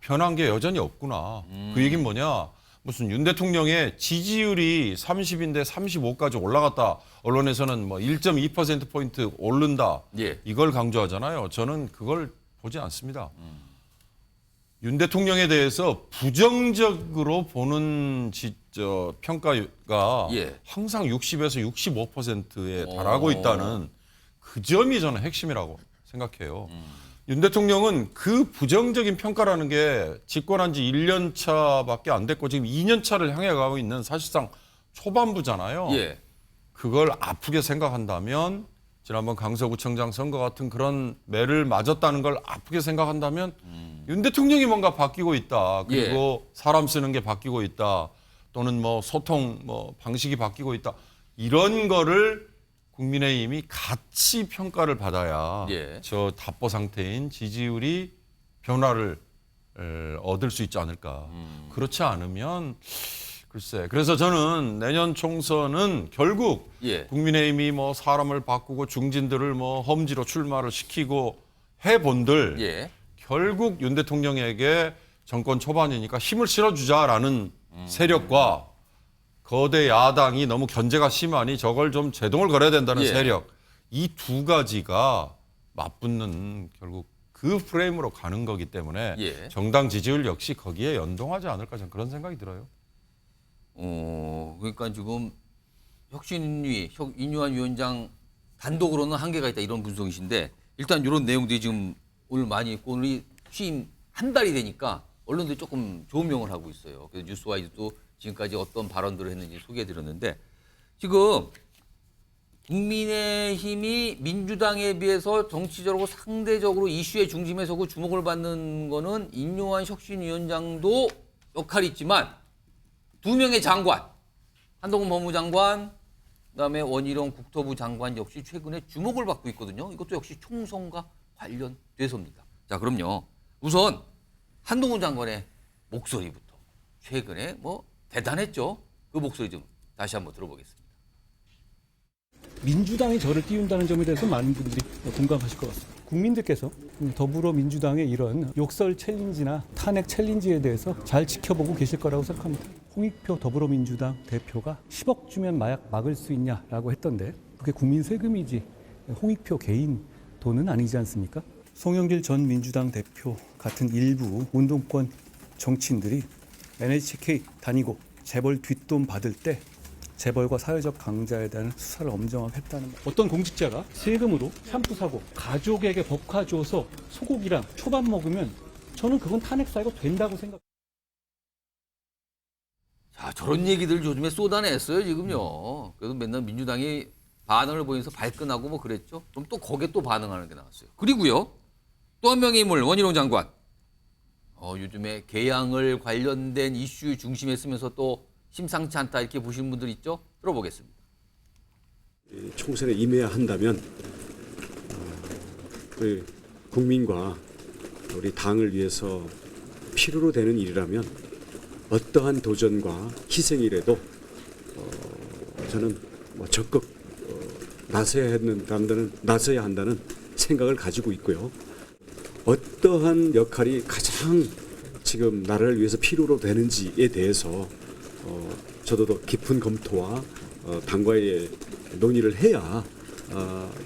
변한 게 여전히 없구나. 그 얘기는 뭐냐. 무슨 윤 대통령의 지지율이 30인데 35까지 올라갔다. 언론에서는 뭐 1.2%포인트 오른다. 예. 이걸 강조하잖아요. 저는 그걸 보지 않습니다. 윤 대통령에 대해서 부정적으로 보는 평가가 예. 항상 60에서 65%에 달하고 있다는 그 점이 저는 핵심이라고 생각해요. 윤 대통령은 그 부정적인 평가라는 게 집권한 지 1년 차밖에 안 됐고 지금 2년 차를 향해 가고 있는 사실상 초반부잖아요. 예. 그걸 아프게 생각한다면 지난번 강서구청장 선거 같은 그런 매를 맞았다는 걸 아프게 생각한다면 윤 대통령이 뭔가 바뀌고 있다. 그리고 사람 쓰는 게 바뀌고 있다. 또는 뭐 소통 방식이 바뀌고 있다. 이런 거를 국민의힘이 같이 평가를 받아야 예. 저 답보 상태인 지지율이 변화를 얻을 수 있지 않을까. 그렇지 않으면 글쎄. 그래서 저는 내년 총선은 결국 예. 국민의힘이 뭐 사람을 바꾸고 중진들을 뭐 험지로 출마를 시키고 해본들 예. 결국 윤 대통령에게 정권 초반이니까 힘을 실어주자라는 세력과 거대 야당이 너무 견제가 심하니 저걸 좀 제동을 걸어야 된다는 예. 세력, 이 두 가지가 맞붙는 결국 그 프레임으로 가는 거기 때문에 예. 정당 지지율 역시 거기에 연동하지 않을까 저는 그런 생각이 들어요. 그러니까 지금 혁신위 인유한 위원장 단독으로는 한계가 있다 이런 분석이신데 일단 이런 내용들이 지금 오늘 많이 있고 오늘이 취임 한 달이 되니까 언론들이 조금 조명을 하고 있어요. 그래서 뉴스와이드도 지금까지 어떤 발언들을 했는지 소개해드렸는데 지금 국민의힘이 민주당에 비해서 정치적으로 상대적으로 이슈의 중심에 서고 주목을 받는 거는 인요한 혁신위원장도 역할이 있지만 두 명의 장관, 한동훈 법무장관, 그다음에 원희룡 국토부 장관 역시 최근에 주목을 받고 있거든요. 이것도 역시 총선과 관련돼서입니다. 자, 그럼요. 우선 한동훈 장관의 목소리부터 최근에 뭐 대단했죠. 그 목소리 좀 다시 한번 들어보겠습니다. 민주당이 저를 띄운다는 점에 대해서 많은 분들이 공감하실 것 같습니다. 국민들께서 더불어민주당의 이런 욕설 챌린지나 탄핵 챌린지에 대해서 잘 지켜보고 계실 거라고 생각합니다. 홍익표 더불어민주당 대표가 10억 주면 마약 막을 수 있냐라고 했던데 그게 국민 세금이지 홍익표 개인 돈은 아니지 않습니까? 송영길 전 민주당 대표 같은 일부 운동권 정치인들이 NHK 다니고 재벌 뒷돈 받을 때 재벌과 사회적 강자에 대한 수사를 엄정하게 했다는 말. 어떤 공직자가 세금으로 샴푸 사고 가족에게 법화 줘서 소고기랑 초밥 먹으면 저는 그건 탄핵 사유가 된다고 생각합니다. 자, 저런 얘기들 요즘에 쏟아냈어요, 지금요. 그래도 맨날 민주당이 반응을 보이면서 발끈하고 뭐 그랬죠. 그럼 또 거기에 또 반응하는 게 나왔어요. 그리고요, 또 한 명의 인물, 원희룡 장관. 요즘에 개항을 관련된 이슈 중심에 쓰면서 또 심상치 않다 이렇게 보시는 분들 있죠? 들어보겠습니다. 총선에 임해야 한다면 우리 국민과 우리 당을 위해서 필요로 되는 일이라면 어떠한 도전과 희생이라도 저는 적극 나서야 한다는 생각을 가지고 있고요. 어떠한 역할이 가장 지금 나라를 위해서 필요로 되는지에 대해서 저도 더 깊은 검토와 당과의 논의를 해야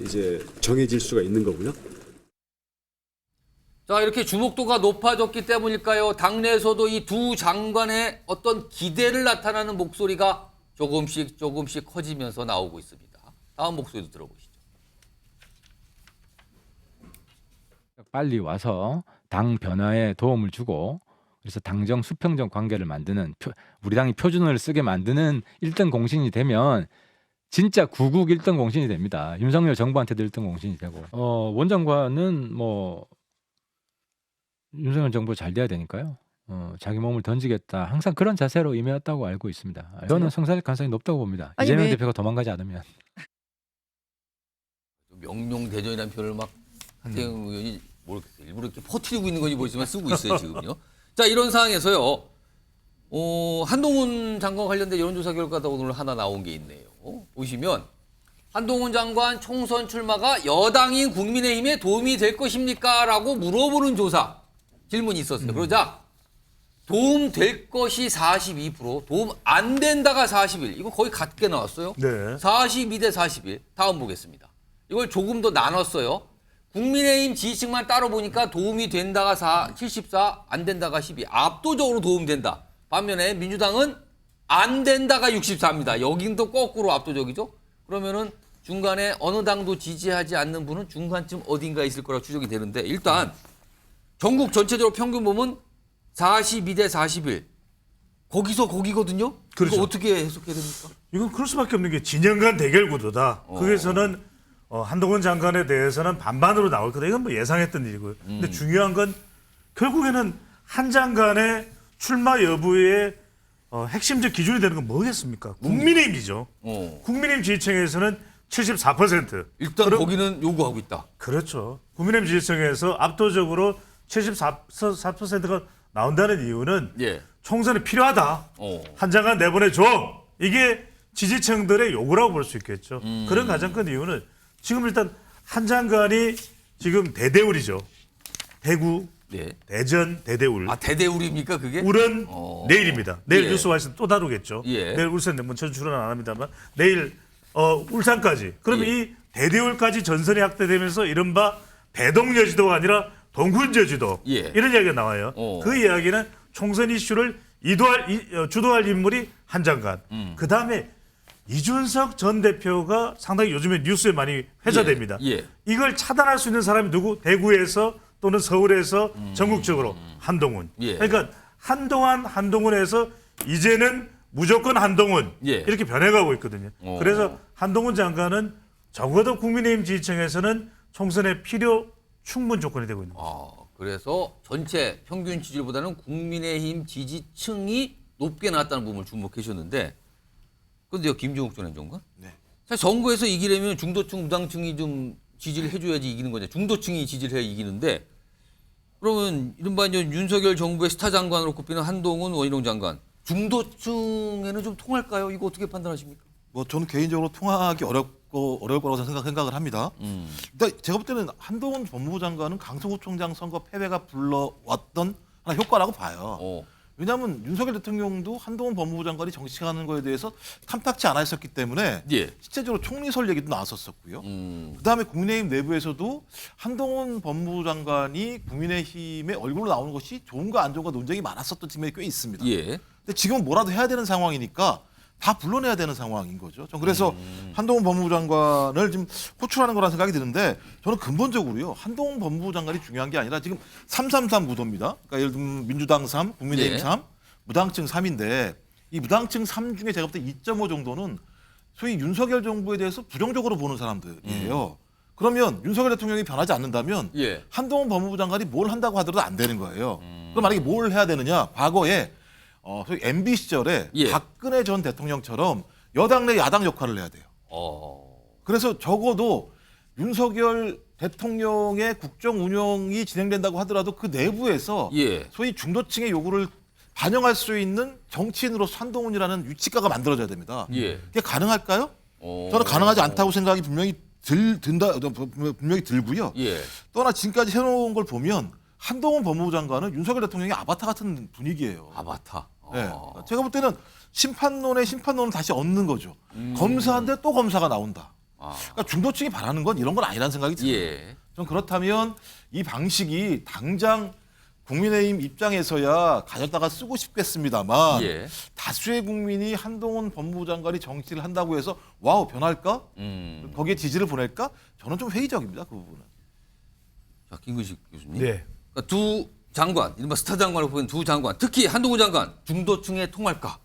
이제 정해질 수가 있는 거고요. 자, 이렇게 주목도가 높아졌기 때문일까요? 당내에서도 이 두 장관의 어떤 기대를 나타나는 목소리가 조금씩 커지면서 나오고 있습니다. 다음 목소리도 들어보시죠. 빨리 와서 당 변화에 도움을 주고 그래서 당정 수평적 관계를 만드는 우리 당이 표준을 쓰게 만드는 1등 공신이 되면 진짜 구국 1등 공신이 됩니다. 윤석열 정부한테도 1등 공신이 되고 원장관은 뭐 윤석열 정부 잘 돼야 되니까요. 자기 몸을 던지겠다. 항상 그런 자세로 임해왔다고 알고 있습니다. 저는 성사될 가능성이 높다고 봅니다. 이재명 대표가 도망가지 않으면. 명령대전이라는 표현을 막 하태경 의원이 모르겠어요. 일부러 이렇게 퍼뜨리고 있는 건지 모르지만 쓰고 있어요, 지금요. 자, 이런 상황에서요. 한동훈 장관 관련된 여론조사 결과가 오늘 하나 나온 게 있네요. 보시면 한동훈 장관 총선 출마가 여당인 국민의힘에 도움이 될 것입니까? 라고 물어보는 조사 질문이 있었어요. 그러자 도움 될 것이 42%, 도움 안 된다가 41. 이거 거의 같게 나왔어요. 네. 42대 41. 다음 보겠습니다. 이걸 조금 더 나눴어요. 국민의힘 지지층만 따로 보니까 도움이 된다가 74, 안 된다가 12. 압도적으로 도움된다. 반면에 민주당은 안 된다가 64입니다. 여긴 또 거꾸로 압도적이죠. 그러면은 중간에 어느 당도 지지하지 않는 분은 중간쯤 어딘가에 있을 거라 추정이 되는데 일단 전국 전체적으로 평균 보면 42대 41. 거기서 거기거든요. 그렇죠. 이거 어떻게 해석해야 됩니까? 이건 그럴 수밖에 없는 게 진영 간 대결 구도다. 거기서는 한동훈 장관에 대해서는 반반으로 나올 거다. 이건 뭐 예상했던 일이고요. 근데 중요한 건 결국에는 한 장관의 출마 여부의 핵심적 기준이 되는 건 뭐겠습니까? 국민의힘이죠. 국민의힘 지지층에서는 74%. 일단 거기는 요구하고 있다. 그렇죠. 국민의힘 지지층에서 압도적으로 74%가 나온다는 이유는 예. 총선이 필요하다. 한 장관 내보내줘. 이게 지지층들의 요구라고 볼 수 있겠죠. 그런 가장 큰 이유는 지금 일단 한 장관이 지금 대대울이죠. 대구, 네. 대전, 대대울. 아, 대대울입니까 그게? 울은 내일입니다. 내일 예. 뉴스와에서 또 다루겠죠. 예. 내일 울산 뭐 전출은 안 합니다만 내일 울산까지. 그러면 예. 이 대대울까지 전선이 확대되면서 이른바 대동여지도가 아니라 동군여지도 예. 이런 이야기가 나와요. 그 이야기는 총선 이슈를 주도할 인물이 한 장관. 그 다음에 이준석 전 대표가 상당히 요즘에 뉴스에 많이 회자됩니다. 예. 이걸 차단할 수 있는 사람이 누구? 대구에서 또는 서울에서 전국적으로 한동훈. 예. 그러니까 한동훈에서 이제는 무조건 한동훈 예. 이렇게 변해가고 있거든요. 그래서 한동훈 장관은 적어도 국민의힘 지지층에서는 총선의 필요 충분 조건이 되고 있는 거죠. 그래서 전체 평균 지지율보다는 국민의힘 지지층이 높게 나왔다는 부분을 주목해 주셨는데, 그런데요, 김종욱 전 행정관? 네. 사실 선거에서 이기려면 중도층, 무당층이 좀 지지를 해줘야지 이기는 거냐. 중도층이 지지를 해야 이기는데, 그러면 이른바 이제 윤석열 정부의 스타 장관으로 꼽히는 한동훈 원희룡 장관, 중도층에는 좀 통할까요? 이거 어떻게 판단하십니까? 뭐 저는 개인적으로 통하기 어려울 거라고 생각을 합니다. 일단 제가 볼 때는 한동훈 법무부 장관은 강서구청장 선거 패배가 불러왔던 하나 효과라고 봐요. 왜냐하면 윤석열 대통령도 한동훈 법무부 장관이 정치하는 거에 대해서 탐탁치 않아 했었기 때문에 예. 실제적으로 총리설 얘기도 나왔었고요. 그다음에 국민의힘 내부에서도 한동훈 법무부 장관이 국민의힘의 얼굴로 나오는 것이 좋은가 안 좋은가 논쟁이 많았었던 측면이 꽤 있습니다. 예. 근데 지금은 뭐라도 해야 되는 상황이니까 다 불러내야 되는 상황인 거죠. 전 그래서 한동훈 법무부 장관을 지금 호출하는 거라는 생각이 드는데, 저는 근본적으로요, 한동훈 법무부 장관이 중요한 게 아니라 지금 333 구도입니다. 그러니까 예를 들면 민주당 3, 국민의힘 예. 3, 무당층 3인데 이 무당층 3 중에 제가 볼 때 2.5 정도는 소위 윤석열 정부에 대해서 부정적으로 보는 사람들이에요. 그러면 윤석열 대통령이 변하지 않는다면 예. 한동훈 법무부 장관이 뭘 한다고 하더라도 안 되는 거예요. 그럼 만약에 뭘 해야 되느냐? 과거에 소위 MB 시절에 예. 박근혜 전 대통령처럼 여당 내 야당 역할을 해야 돼요. 그래서 적어도 윤석열 대통령의 국정 운영이 진행된다고 하더라도 그 내부에서 예. 소위 중도층의 요구를 반영할 수 있는 정치인으로 한동훈이라는 위치가가 만들어져야 됩니다. 예. 그게 가능할까요? 저는 가능하지 않다고 생각이 분명히 분명히 들고요. 예. 또 하나 지금까지 해놓은 걸 보면 한동훈 법무부 장관은 윤석열 대통령의 아바타 같은 분위기예요. 아바타. 네. 제가 볼 때는 심판론을 다시 얻는 거죠. 검사인데 또 검사가 나온다. 그러니까 중도층이 바라는 건 이런 건 아니라는 생각이 들어요. 예. 좀 그렇다면 이 방식이 당장 국민의힘 입장에서야 가졌다가 쓰고 싶겠습니다만 예. 다수의 국민이 한동훈 법무부 장관이 정치를 한다고 해서 와우 변할까? 거기에 지지를 보낼까? 저는 좀 회의적입니다. 그 부분은. 자, 김근식 교수님. 네. 그러니까 두 장관, 이른바 스타 장관으로 보이는 두 장관, 특히 한동훈 장관, 중도층에 통할까?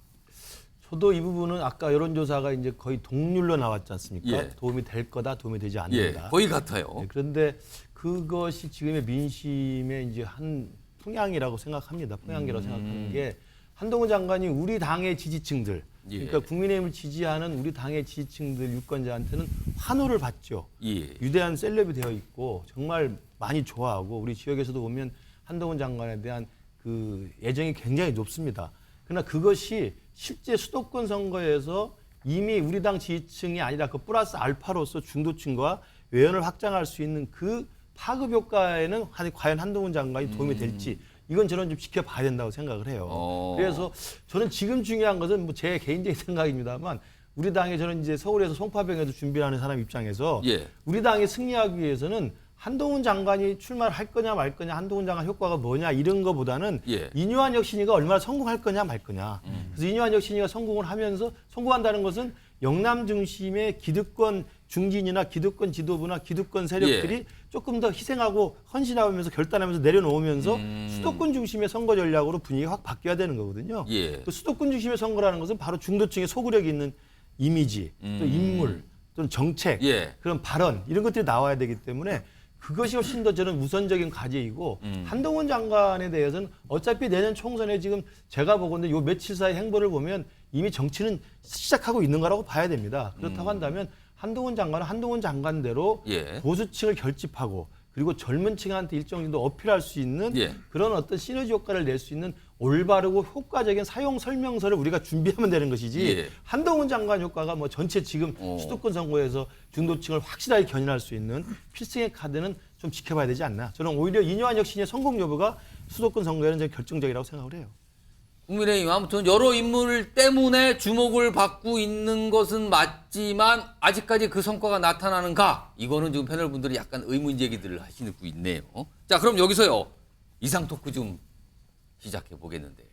저도 이 부분은 아까 여론조사가 이제 거의 동률로 나왔지 않습니까? 예. 도움이 될 거다, 도움이 되지 예, 않는다. 거의 같아요. 네, 그런데 그것이 지금의 민심의 이제 한 풍향이라고 생각합니다. 풍향이라고 생각하는 게 한동훈 장관이 우리 당의 지지층들, 예. 그러니까 국민의힘을 지지하는 우리 당의 지지층들 유권자한테는 환호를 받죠. 예. 위대한 셀럽이 되어 있고 정말 많이 좋아하고 우리 지역에서도 보면 한동훈 장관에 대한 그 애정이 굉장히 높습니다. 그러나 그것이 실제 수도권 선거에서 이미 우리 당 지지층이 아니라 그 플러스 알파로서 중도층과 외연을 확장할 수 있는 그 파급 효과에는 과연 한동훈 장관이 도움이 될지 이건 저는 좀 지켜봐야 된다고 생각을 해요. 그래서 저는 지금 중요한 것은 뭐 제 개인적인 생각입니다만 우리 당에 저는 이제 서울에서 송파병에도 준비하는 사람 입장에서 예. 우리 당이 승리하기 위해서는 한동훈 장관이 출마를 할 거냐 말 거냐, 한동훈 장관 효과가 뭐냐 이런 거보다는 예. 이뇨한 혁신위가 얼마나 성공할 거냐 말 거냐. 그래서 이뇨한 혁신위가 성공을 하면서 성공한다는 것은 영남 중심의 기득권 중진이나 기득권 지도부나 기득권 세력들이 예. 조금 더 희생하고 헌신하면서 결단하면서 내려놓으면서 수도권 중심의 선거 전략으로 분위기가 확 바뀌어야 되는 거거든요. 예. 그 수도권 중심의 선거라는 것은 바로 중도층의 소구력이 있는 이미지, 또 인물, 또는 정책, 예. 그런 발언 이런 것들이 나와야 되기 때문에 그것이 훨씬 더 저는 우선적인 과제이고 한동훈 장관에 대해서는 어차피 내년 총선에 지금 제가 보건데 요 며칠 사이 행보를 보면 이미 정치는 시작하고 있는 거라고 봐야 됩니다. 그렇다고 한다면 한동훈 장관은 한동훈 장관대로 예. 보수층을 결집하고 그리고 젊은 층한테 일정 정도 어필할 수 있는 예. 그런 어떤 시너지 효과를 낼 수 있는 올바르고 효과적인 사용 설명서를 우리가 준비하면 되는 것이지 예. 한동훈 장관 효과가 뭐 전체 지금 수도권 선거에서 중도층을 확실하게 견인할 수 있는 필승의 카드는 좀 지켜봐야 되지 않나. 저는 오히려 이뇨한 혁신의 성공 여부가 수도권 선거에는 좀 결정적이라고 생각을 해요. 국민의힘 아무튼 여러 인물 때문에 주목을 받고 있는 것은 맞지만 아직까지 그 성과가 나타나는가? 이거는 지금 패널 분들이 약간 의문 제기들을 하시고 있네요. 자, 그럼 여기서요. 이상 토크 좀 시작해 보겠는데요.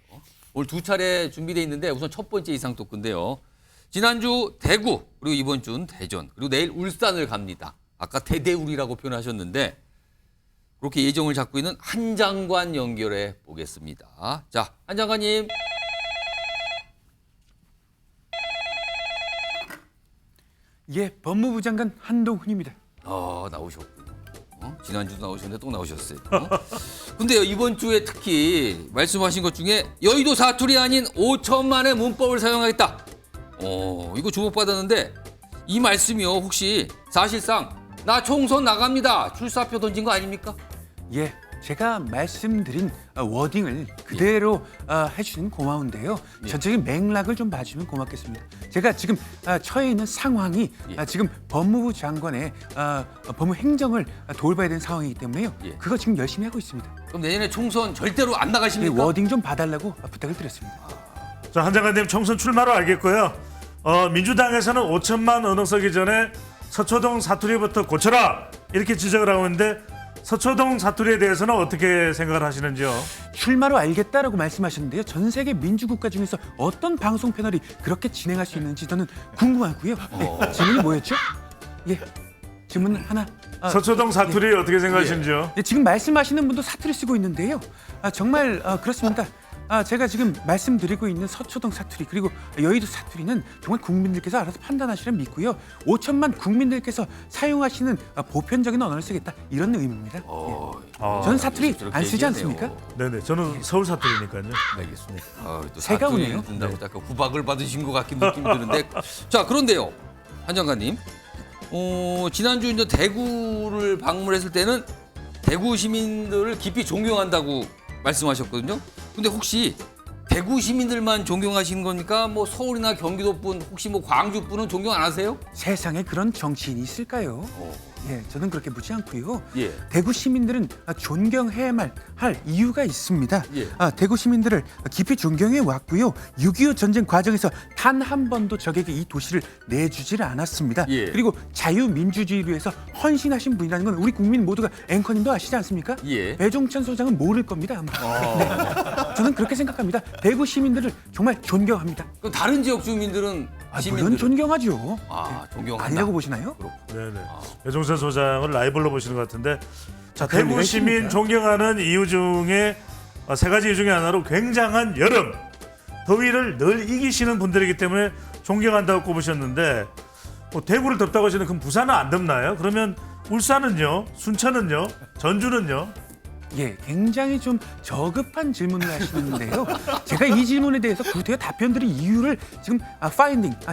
오늘 두 차례 준비되어 있는데 우선 첫 번째 이상 토크인데요. 지난주 대구 그리고 이번 주는 대전 그리고 내일 울산을 갑니다. 아까 대대울이라고 표현하셨는데 그렇게 예정을 잡고 있는 한 장관 연결해 보겠습니다. 자, 한 장관님. 예, 법무부 장관 한동훈입니다. 나오셨군요. 지난주도 나오셨는데 또 나오셨어요. 근데요, 이번 주에 특히 말씀하신 것 중에 여의도 사투리 아닌 5천만의 문법을 사용하겠다. 이거 주목받았는데 이 말씀이요, 혹시 사실상 나 총선 나갑니다. 출사표 던진 거 아닙니까? 예, 제가 말씀드린 워딩을 그대로 해주시면 고마운데요. 전체적인 맥락을 좀 봐주면 고맙겠습니다. 제가 지금 처해 있는 상황이 지금 법무부 장관의 법무행정을 돌봐야 되는 상황이기 때문에요. 그거 지금 열심히 하고 있습니다. 그럼 내년에 총선 절대로 안 나가십니까? 워딩 좀 봐달라고 부탁을 드렸습니다. 자, 한 장관님 총선 출마로 알겠고요. 민주당에서는 5천만 언어서기 전에 서초동 사투리부터 고쳐라 이렇게 지적을 하고 있는데 서초동 사투리에 대해서는 어떻게 생각을 하시는지요? 출마로 알겠다라고 말씀하셨는데요. 전 세계 민주국가 중에서 어떤 방송 패널이 그렇게 진행할 수 있는지 저는 궁금하고요. 네, 질문이 뭐였죠? 예, 질문 하나. 서초동 사투리 어떻게 생각하시는지요? 네, 지금 말씀하시는 분도 사투리 쓰고 있는데요. 정말 그렇습니다. 제가 지금 말씀드리고 있는 서초동 사투리 그리고 여의도 사투리는 정말 국민들께서 알아서 판단하시려 믿고요. 5천만 국민들께서 사용하시는 보편적인 언어를 쓰겠다 이런 의미입니다. 저는 사투리 안 쓰지 않습니까? 네네, 저는 서울 사투리니까요. 알겠습니다. 또 새가 오네요. 든다고 약간 구박을 받으신 것 같긴 느낌이 드는데 자, 그런데요, 한 장관님, 지난주 이제 대구를 방문했을 때는 대구 시민들을 깊이 존경한다고 말씀하셨거든요. 근데 혹시 대구 시민들만 존경하시는 겁니까? 뭐 서울이나 경기도 분, 혹시 뭐 광주 분은 존경 안 하세요? 세상에 그런 정치인이 있을까요? 예, 저는 그렇게 묻지 않고요. 예. 대구 시민들은 존경해야만 할 이유가 있습니다. 예. 대구 시민들을 깊이 존경해 왔고요. 6.25 전쟁 과정에서 단 한 번도 적에게 이 도시를 내주지를 않았습니다. 예. 그리고 자유민주주의를 위해서 헌신하신 분이라는 건 우리 국민 모두가 앵커님도 아시지 않습니까? 예. 배종찬 소장은 모를 겁니다. 아마. 네. 저는 그렇게 생각합니다. 대구 시민들을 정말 존경합니다. 그럼 다른 지역 주민들은 물론 존경하죠. 존경한다. 아니라고 보시나요? 네네. 배종찬 소장을 라이벌로 보시는 것 같은데, 자, 그런 대구 리가 시민 있습니까? 존경하는 이유 중에 세 가지 이유 중에 하나로 굉장한 여름, 더위를 늘 이기시는 분들이기 때문에 존경한다고 꼽으셨는데, 대구를 덥다고 하시는 그럼 부산은 안 덥나요? 그러면 울산은요? 순천은요? 전주는요? 예, 굉장히 좀 저급한 질문을 하시는데요. 제가 이 질문에 대해서 구태여 답변드릴 이유를 지금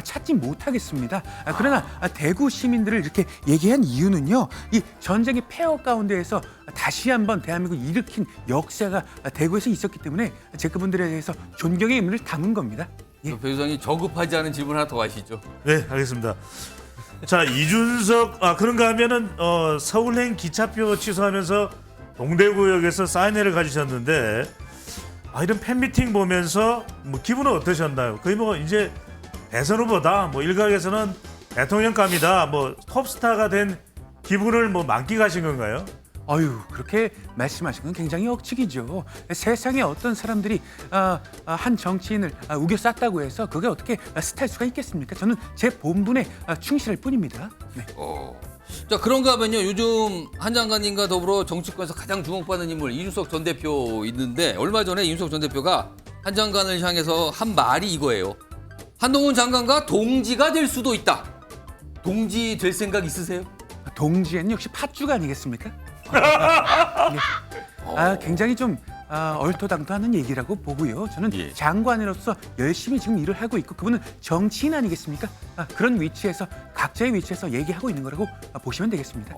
찾지 못하겠습니다. 그러나 대구 시민들을 이렇게 얘기한 이유는요. 이 전쟁의 폐허 가운데에서 다시 한번 대한민국을 일으킨 역사가 대구에서 있었기 때문에 제가 그분들에 대해서 존경의 의미를 담은 겁니다. 배 소장이 저급하지 않은 질문 하나 더 하시죠. 네, 알겠습니다. 자, 이준석, 그런가 하면은 서울행 기차표 취소하면서 동대구역에서 사인회를 가지셨는데, 이런 팬미팅 보면서 뭐 기분은 어떠셨나요? 거의 뭐 이제 대선 후보다, 뭐 일각에서는 대통령감이다, 뭐 톱스타가 된 기분을 뭐 만끽하신 건가요? 그렇게 말씀하신 건 굉장히 억측이죠. 세상에 어떤 사람들이 한 정치인을 우겨쌌다고 해서 그게 어떻게 스타일 수가 있겠습니까? 저는 제 본분에 충실할 뿐입니다. 네. 자, 그런가 하면요, 요즘 한 장관님과 더불어 정치권에서 가장 주목받는 인물 이준석 전 대표 있는데, 얼마 전에 이준석 전 대표가 한 장관을 향해서 한 말이 이거예요. 한동훈 장관과 동지가 될 수도 있다. 동지 될 생각 있으세요? 동지에는 역시 팥죽 아니겠습니까? 네. 굉장히 좀 얼토당토하는 얘기라고 보고요. 저는 예. 장관으로서 열심히 지금 일을 하고 있고 그분은 정치인 아니겠습니까? 그런 위치에서 각자의 위치에서 얘기하고 있는 거라고 보시면 되겠습니다.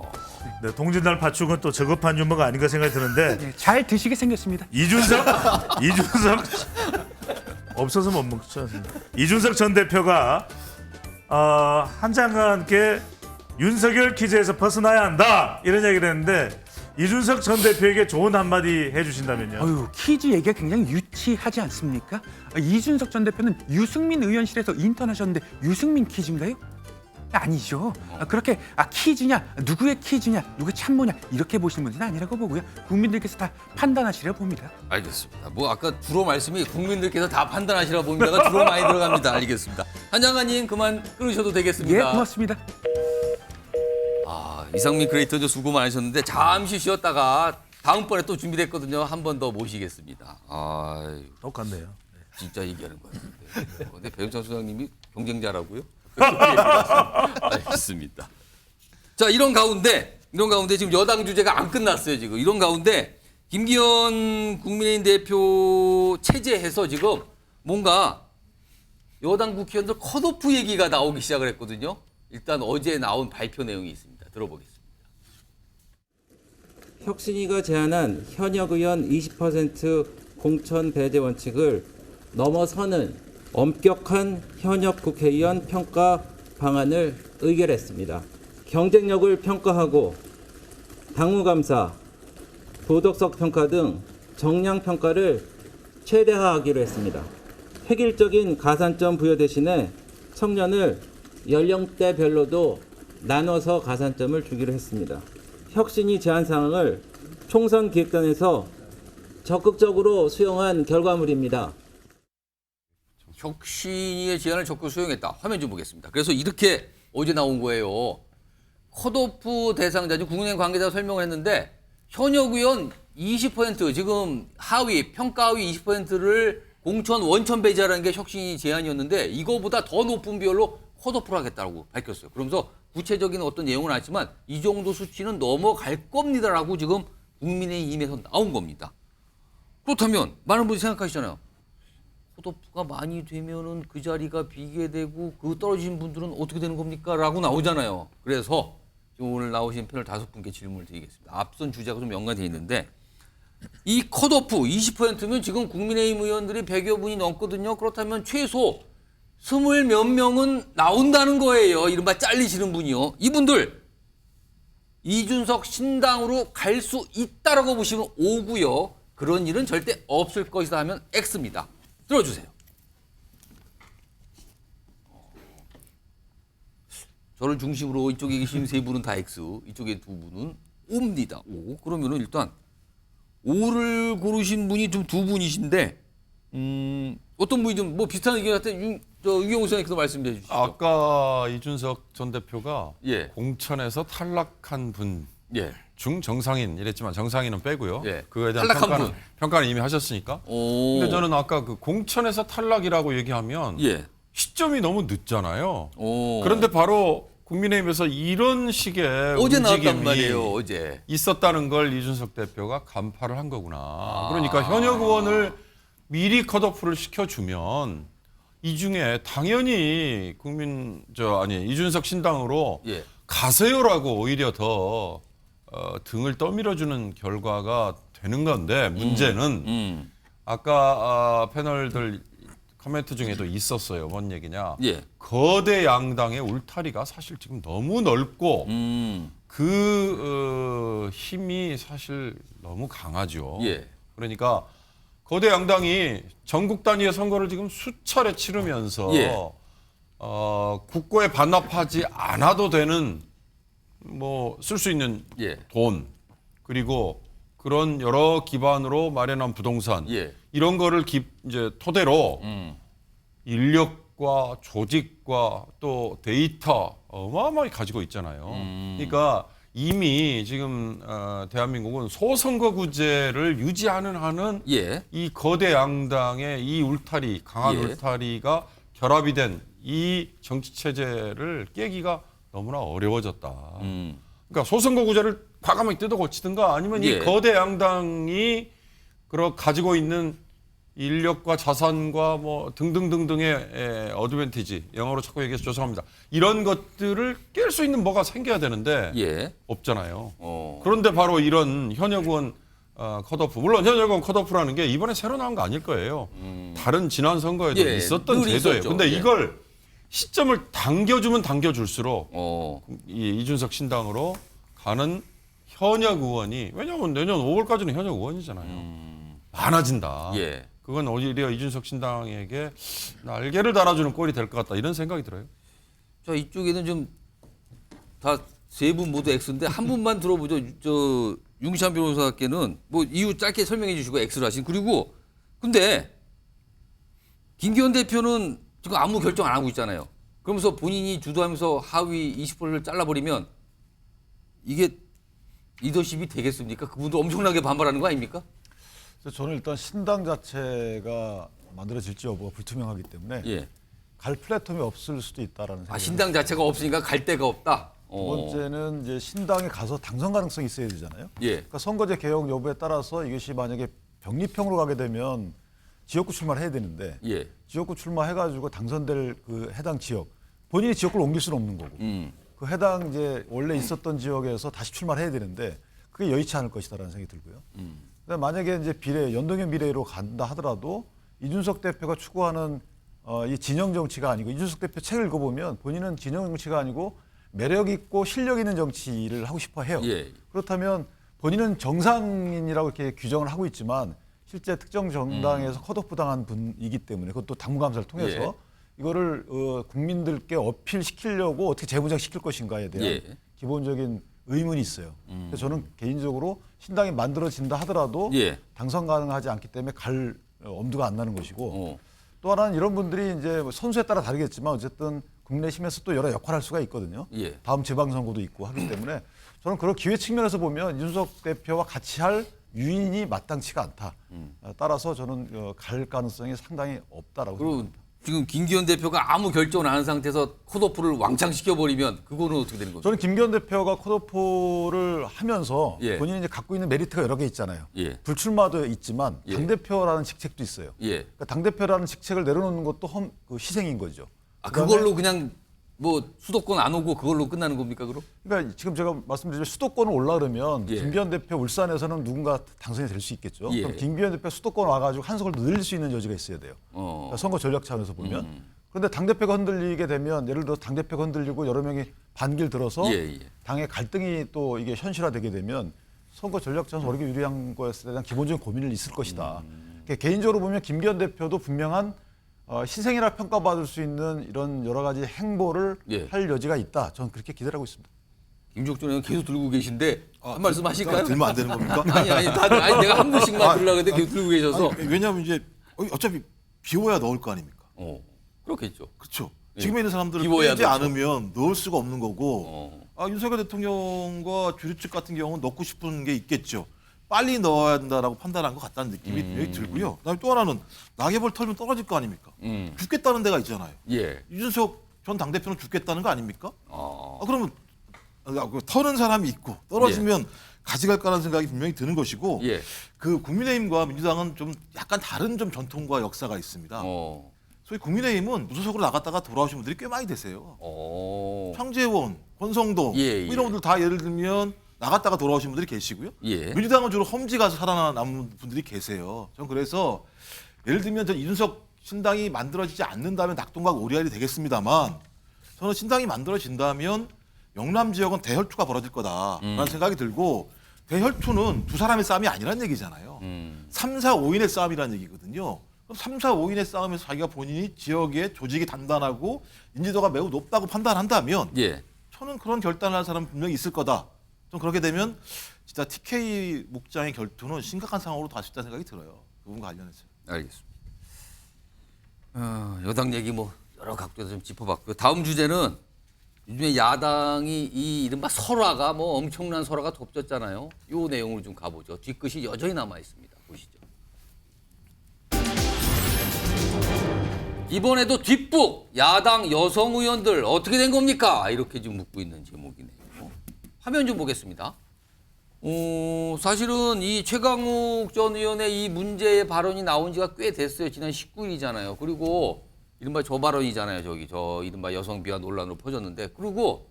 네, 동짓날 파축은 또 저급한 유머가 아닌가 생각이 드는데 네, 잘 드시게 생겼습니다. 이준석 없어서 못 먹죠. 이준석 전 대표가 한 장관께 윤석열 퀴즈에서 벗어나야 한다 이런 얘기를 했는데 이준석 전 대표에게 좋은 한마디 해주신다면요. 어휴, 퀴즈 얘기가 굉장히 유치하지 않습니까? 이준석 전 대표는 유승민 의원실에서 인턴하셨는데 유승민 퀴즈인가요? 아니죠. 그렇게 퀴즈냐, 누구의 퀴즈냐, 누구의 참모냐 이렇게 보시는 분들은 아니라고 보고요. 국민들께서 다 판단하시려 봅니다. 알겠습니다. 뭐 아까 주로 말씀이 국민들께서 다 판단하시라 봅니다가 주로 많이 들어갑니다. 알겠습니다. 한 장관님 그만 끊으셔도 되겠습니다. 예, 고맙습니다. 이상민 크리에이터 수고 많으셨는데 잠시 쉬었다가 다음번에 또 준비됐거든요. 한 번 더 모시겠습니다. 똑같네요. 진짜 얘기하는 거 같은데. 근데 배영찬 소장님이 경쟁자라고요? 알겠습니다. 자, 이런 가운데 지금 여당 주제가 안 끝났어요. 지금 이런 가운데 김기현 국민의힘 대표 체제에서 지금 뭔가 여당 국회의원들 컷오프 얘기가 나오기 시작을 했거든요. 일단 어제 나온 발표 내용이 있습니다. 들어보겠습니다. 혁신위가 제안한 현역 의원 20% 공천 배제 원칙을 넘어서는 엄격한 현역 국회의원 평가 방안을 의결했습니다. 경쟁력을 평가하고 당무감사, 도덕성 평가 등 정량 평가를 최대화하기로 했습니다. 획일적인 가산점 부여 대신에 청년을 연령대별로도 나눠서 가산점을 주기로 했습니다. 혁신이 제안 사항을 총선 기획단에서 적극적으로 수용한 결과물입니다. 혁신위의 제안을 적극 수용했다. 화면 좀 보겠습니다. 그래서 이렇게 어제 나온 거예요. 컷오프 대상자지 국민의힘 관계자 설명을 했는데 현역 의원 20% 지금 하위 평가하위 20%를 공천 원천 배제하라는 게 혁신위 제안이었는데 이거보다 더 높은 비율로 컷오프를 하겠다고 밝혔어요. 그러면서 구체적인 어떤 내용은 아니지만 이 정도 수치는 넘어갈 겁니다라고 지금 국민의힘에서 나온 겁니다. 그렇다면 많은 분들이 생각하시잖아요. 컷오프가 많이 되면은 그 자리가 비게 되고 그 떨어진 분들은 어떻게 되는 겁니까? 라고 나오잖아요. 그래서 지금 오늘 나오신 패널 5분께 질문을 드리겠습니다. 앞선 주제가 좀 연관되어 있는데 이 컷오프 20%면 지금 국민의힘 의원들이 100여 분이 넘거든요. 그렇다면 최소 20몇 명은 나온다는 거예요. 이른바 잘리시는 분이요. 이분들 이준석 신당으로 갈 수 있다라고 보시면 O고요. 그런 일은 절대 없을 것이다 하면 X입니다. 들어주세요. 저를 중심으로 이쪽에 계신 세 분은 다 X, 이쪽에 두 분은 O입니다. O. 그러면은 일단 O를 고르신 분이 좀 두 분이신데 어떤 분이 좀 뭐 비슷한 의견 같은 유경호 선생님께서 말씀해 주시죠. 아까 이준석 전 대표가 예. 공천에서 탈락한 분 예. 중 정상인 이랬지만 정상인은 빼고요. 예. 그거에 대한 평가는 이미 하셨으니까. 근데 저는 아까 그 공천에서 탈락이라고 얘기하면 예. 시점이 너무 늦잖아요. 그런데 바로 국민의힘에서 이런 식의 어제 움직임이 나왔단 말이에요. 어제 있었다는 걸 이준석 대표가 간파를 한 거구나. 그러니까 현역 의원을 미리 컷오프를 시켜주면 이 중에 당연히 이준석 신당으로 예. 가세요라고 오히려 더 등을 떠밀어주는 결과가 되는 건데 문제는 아까 패널들 코멘트 중에도 있었어요. 뭔 얘기냐. 예. 거대 양당의 울타리가 사실 지금 너무 넓고 그 힘이 사실 너무 강하죠. 예. 그러니까 거대 양당이 전국 단위의 선거를 지금 수차례 치르면서 예. 국고에 반납하지 않아도 되는 뭐 쓸 수 있는 예. 돈 그리고 그런 여러 기반으로 마련한 부동산 예. 이런 거를 이제 토대로 인력과 조직과 또 데이터 어마어마하게 가지고 있잖아요. 그러니까 이미 지금 대한민국은 소선거구제를 유지하는 한은 예. 이 거대 양당의 이 울타리 강한 예. 울타리가 결합이 된 이 정치 체제를 깨기가 너무나 어려워졌다. 그러니까 소선거구제를 과감하게 뜯어 고치든가 아니면 예. 이 거대 양당이 가지고 있는 인력과 자산과 뭐 등등등등의 어드밴티지, 영어로 자꾸 얘기해서 죄송합니다. 이런 것들을 깰 수 있는 뭐가 생겨야 되는데 없잖아요. 그런데 바로 이런 현역 의원 컷오프, 물론 현역 의원 컷오프라는 게 이번에 새로 나온 거 아닐 거예요. 다른 지난 선거에도 있었던 늘 제도예요. 있었죠. 근데 이걸 시점을 당겨주면 당겨줄수록 이 이준석 신당으로 가는 현역 의원이, 왜냐하면 내년 5월까지는 현역 의원이잖아요. 많아진다. 그건 오히려 이준석 신당에게 날개를 달아주는 꼴이 될 것 같다, 이런 생각이 들어요. 자, 이쪽에는 좀 다 세 분 모두 X인데 한 분만 들어보죠. 저 윤기찬 변호사께는 뭐 이유 짧게 설명해 주시고 X를 하신. 그리고 근데 김기현 대표는 지금 아무 결정 안 하고 있잖아요. 그러면서 본인이 주도하면서 하위 20%를 잘라버리면 이게 리더십이 되겠습니까? 그분도 엄청나게 반발하는 거 아닙니까? 그래서 저는 일단 신당 자체가 만들어질지 여부가 불투명하기 때문에 갈 플랫폼이 없을 수도 있다라는 생각이. 신당 자체가 없으니까 갈 데가 없다. 두 번째는 이제 신당에 가서 당선 가능성이 있어야 되잖아요. 그러니까 선거제 개혁 여부에 따라서 이것이 만약에 병립형으로 가게 되면 지역구 출마를 해야 되는데 지역구 출마해가지고 당선될 그 해당 지역, 본인이 지역구를 옮길 수는 없는 거고 그 해당 이제 원래 있었던 지역에서 다시 출마를 해야 되는데 그게 여의치 않을 것이다라는 생각이 들고요. 만약에 이제 연동형 비례로 간다 하더라도 이준석 대표가 추구하는 이 진영 정치가 아니고, 이준석 대표 책을 읽어보면 본인은 진영 정치가 아니고 매력 있고 실력 있는 정치를 하고 싶어 해요. 그렇다면 본인은 정상인이라고 이렇게 규정을 하고 있지만 실제 특정 정당에서 컷오프 당한 분이기 때문에, 그것도 당무감사를 통해서 이거를 국민들께 어필시키려고 어떻게 재무장시킬 것인가에 대한 기본적인 의문이 있어요. 그래서 저는 개인적으로 신당이 만들어진다 하더라도 당선 가능하지 않기 때문에 갈 엄두가 안 나는 것이고, 또 하나는 이런 분들이 이제 선수에 따라 다르겠지만 어쨌든 국내심에서 또 여러 역할을 할 수가 있거든요. 다음 지방선거도 있고 하기 때문에 저는 그런 기회 측면에서 보면 이준석 대표와 같이 할 유인이 마땅치가 않다. 따라서 저는 갈 가능성이 상당히 없다라고 생각합니다. 지금 김기현 대표가 아무 결정을 안 한 상태에서 컷오프를 왕창 시켜버리면 그거는 어떻게 되는 거죠? 저는 김기현 대표가 컷오프를 하면서 본인이 이제 갖고 있는 메리트가 여러 개 있잖아요. 불출마도 있지만 당대표라는 직책도 있어요. 그러니까 당대표라는 직책을 내려놓는 것도 희생인 거죠. 그걸로 그냥 뭐 수도권 안 오고 그걸로 끝나는 겁니까, 그럼? 그러니까 지금 제가 말씀드린 수도권을 올라 그러면 김기현 대표 울산에서는 누군가 당선이 될 수 있겠죠. 그럼 김기현 대표 수도권 와가지고 한석을 늘릴 수 있는 여지가 있어야 돼요. 그러니까 선거 전략 차원에서 보면. 그런데 당대표가 흔들리게 되면, 예를 들어 당대표가 흔들리고 여러 명이 반길 들어서 당의 갈등이 또 이게 현실화되게 되면 선거 전략 차원에서 우리가 유리한 것에 대한 기본적인 고민을 있을 것이다. 그러니까 개인적으로 보면 김기현 대표도 분명한 희생이라 평가받을 수 있는 이런 여러 가지 행보를 할 여지가 있다. 저는 그렇게 기대를 하고 있습니다. 김종준 의원 계속 들고 계신데 한 말씀 하실까요? 들면 안 되는 겁니까? 아니 다들 내가 한 분씩만 들으려고 했는데 계속 들고 계셔서. 왜냐하면 이제 어차피 비워야 넣을 거 아닙니까? 그렇겠죠. 그렇죠. 지금에 있는 사람들을 빼지 않으면 넣을 수가 없는 거고, 윤석열 대통령과 주류 측 같은 경우는 넣고 싶은 게 있겠죠. 빨리 넣어야 된다라고 판단한 것 같다는 느낌이 들고요. 그다음에 또 하나는 낙엽을 털면 떨어질 거 아닙니까? 죽겠다는 데가 있잖아요. 이준석 전 당대표는 죽겠다는 거 아닙니까? 그러면 터는 사람이 있고 떨어지면 가져갈 거라는 생각이 분명히 드는 것이고, 그 국민의힘과 민주당은 좀 약간 다른 좀 전통과 역사가 있습니다. 소위 국민의힘은 무소속으로 나갔다가 돌아오신 분들이 꽤 많이 되세요. 황재원, 권성동 뭐 이런 분들 다 예를 들면 나갔다가 돌아오신 분들이 계시고요. 민주당은 주로 험지 가서 살아남은 분들이 계세요. 전 그래서 예를 들면 이준석 신당이 만들어지지 않는다면 낙동강 오리알이 되겠습니다만, 저는 신당이 만들어진다면 영남 지역은 대혈투가 벌어질 거다라는 생각이 들고, 대혈투는 두 사람의 싸움이 아니란 얘기잖아요. 3, 4, 5인의 싸움이라는 얘기거든요. 그럼 3, 4, 5인의 싸움에서 자기가 본인이 지역의 조직이 단단하고 인지도가 매우 높다고 판단한다면 저는 그런 결단을 할 사람은 분명히 있을 거다. 좀 그렇게 되면 진짜 TK 목장의 결투는 심각한 상황으로 갈 수 있다는 생각이 들어요. 그 부분과 관련해서. 알겠습니다. 여당 얘기 뭐 여러 각도에서 좀 짚어봤고요. 다음 주제는 요즘에 야당이 이 이른바 설화가 뭐 엄청난 설화가 덮쳤잖아요. 이 내용으로 좀 가보죠. 뒤끝이 여전히 남아 있습니다. 보시죠. 이번에도 뒷북 야당 여성 의원들 어떻게 된 겁니까? 이렇게 지금 묻고 있는 제목이네요. 화면 좀 보겠습니다. 사실은 이 최강욱 전 의원의 이 문제의 발언이 나온 지가 꽤 됐어요. 지난 19일이잖아요. 그리고 이른바 저 발언이잖아요. 저 이른바 여성 비하 논란으로 퍼졌는데. 그리고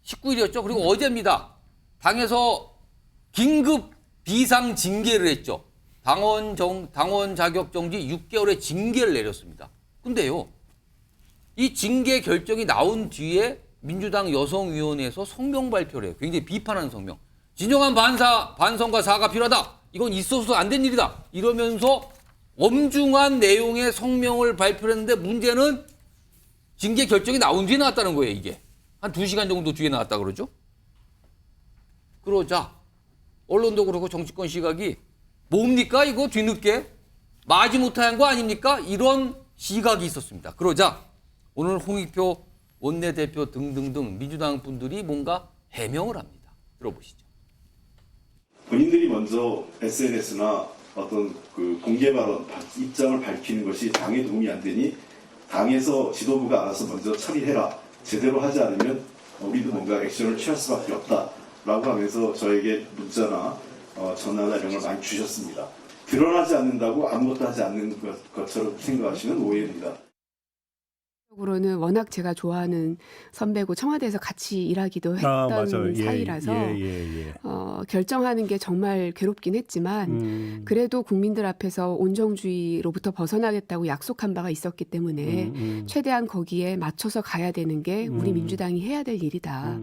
19일이었죠. 그리고 어제입니다. 당에서 긴급 비상 징계를 했죠. 당원 자격 정지 6개월의 징계를 내렸습니다. 근데요. 이 징계 결정이 나온 뒤에 민주당 여성위원회에서 성명 발표를 해요. 굉장히 비판하는 성명. 진정한 반성과 사과가 필요하다. 이건 있어서도 안 된 일이다. 이러면서 엄중한 내용의 성명을 발표를 했는데 문제는 징계 결정이 나온 뒤에 나왔다는 거예요, 이게. 한 2시간 정도 뒤에 나왔다 그러죠. 그러자 언론도 그렇고 정치권 시각이 뭡니까 이거 뒤늦게 마지못한 거 아닙니까? 이런 시각이 있었습니다. 그러자 오늘 홍익표 원내대표 등등등 민주당 분들이 뭔가 해명을 합니다. 들어보시죠. 본인들이 먼저 SNS나 어떤 그 공개 발언, 입장을 밝히는 것이 당에 도움이 안 되니 당에서 지도부가 알아서 먼저 처리해라. 제대로 하지 않으면 우리도 뭔가 액션을 취할 수밖에 없다라고 하면서 저에게 문자나 전화나 이런 걸 많이 주셨습니다. 드러나지 않는다고 아무것도 하지 않는 것처럼 생각하시는 오해입니다. 적으로는 워낙 제가 좋아하는 선배고 청와대에서 같이 일하기도 했던 사이라서 결정하는 게 정말 괴롭긴 했지만 그래도 국민들 앞에서 온정주의로부터 벗어나겠다고 약속한 바가 있었기 때문에 최대한 거기에 맞춰서 가야 되는 게 우리 민주당이 해야 될 일이다.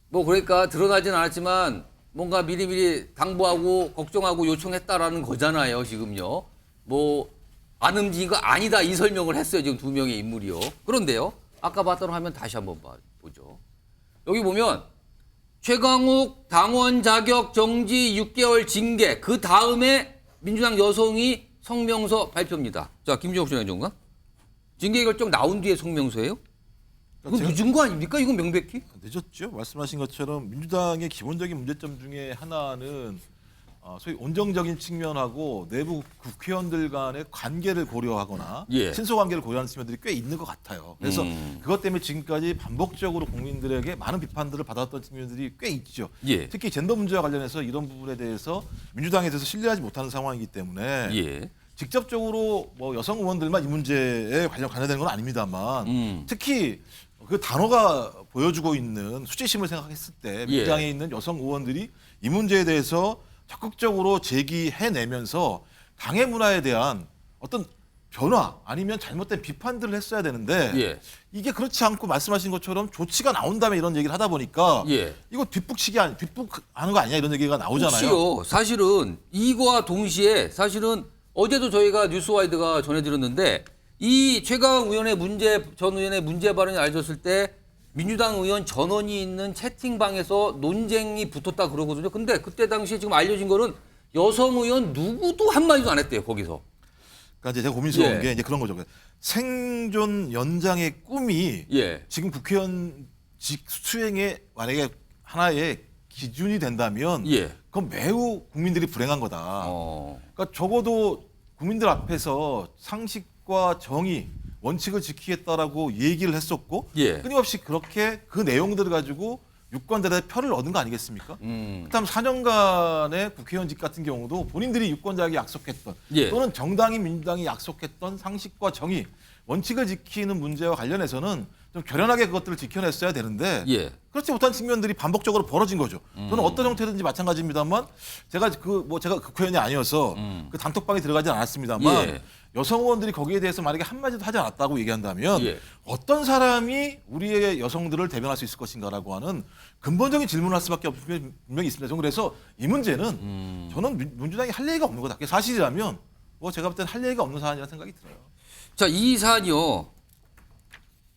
뭐 그러니까 드러나진 않았지만 뭔가 미리미리 당부하고 걱정하고 요청했다라는 거잖아요. 지금요. 뭐 안 움직인 거 아니다 이 설명을 했어요. 지금 두 명의 인물이요. 그런데요. 아까 봤던 화면 다시 한번 보죠. 여기 보면 최강욱 당원 자격 정지 6개월 징계 그 다음에 민주당 여성이 성명서 발표입니다. 자 김종욱 행정관 징계 결정 나온 뒤에 성명서예요? 이건 늦은 거 아닙니까? 이건 명백히? 늦었죠. 말씀하신 것처럼 민주당의 기본적인 문제점 중에 하나는 소위 온정적인 측면하고 내부 국회의원들 간의 관계를 고려하거나 친소관계를 고려하는 측면들이 꽤 있는 것 같아요. 그래서 그것 때문에 지금까지 반복적으로 국민들에게 많은 비판들을 받았던 측면들이 꽤 있죠. 특히 젠더 문제와 관련해서 이런 부분에 대해서 민주당에 대해서 신뢰하지 못하는 상황이기 때문에 직접적으로 뭐 여성 의원들만 이 문제에 관련되는 건 아닙니다만 특히 그 단어가 보여주고 있는 수치심을 생각했을 때 민주당에 있는 여성 의원들이 이 문제에 대해서 적극적으로 제기해내면서 당의 문화에 대한 어떤 변화 아니면 잘못된 비판들을 했어야 되는데 이게 그렇지 않고 말씀하신 것처럼 조치가 나온 다음에 이런 얘기를 하다 보니까 이거 뒷북하는 거 아니냐 이런 얘기가 나오잖아요. 혹시요. 사실은 이거와 동시에 사실은 어제도 저희가 뉴스와이드가 전해드렸는데 이 최강욱 전 의원의 문제 발언이 알려졌을 때 민주당 의원 전원이 있는 채팅방에서 논쟁이 붙었다 그러거든요. 근데 그때 당시에 지금 알려진 거는 여성 의원 누구도 한마디도 안 했대요, 거기서. 그러니까 이제 제가 고민스러운 게 이제 그런 거죠. 생존 연장의 꿈이 지금 국회의원직 수행의 만약에 하나의 기준이 된다면 그건 매우 국민들이 불행한 거다. 그러니까 적어도 국민들 앞에서 상식과 정의 원칙을 지키겠다라고 얘기를 했었고 끊임없이 그렇게 그 내용들을 가지고 유권자들의 표를 얻은 거 아니겠습니까? 그다음 4년간의 국회의원직 같은 경우도 본인들이 유권자에게 약속했던 또는 정당이 민주당이 약속했던 상식과 정의, 원칙을 지키는 문제와 관련해서는 좀 결연하게 그것들을 지켜냈어야 되는데 그렇지 못한 측면들이 반복적으로 벌어진 거죠. 저는 어떤 형태든지 마찬가지입니다만 제가 제가 국회의원이 아니어서 그 단톡방에 들어가지 않았습니다만 여성 의원들이 거기에 대해서 만약에 한마디도 하지 않았다고 얘기한다면 어떤 사람이 우리의 여성들을 대변할 수 있을 것인가라고 하는 근본적인 질문을 할 수밖에 없는 분명히 있습니다. 저는 그래서 이 문제는 저는 민주당이 할 얘기가 없는 거다. 그게 사실이라면 제가 볼 때는 할 얘기가 없는 사안이라는 생각이 들어요. 자, 이 사안이요.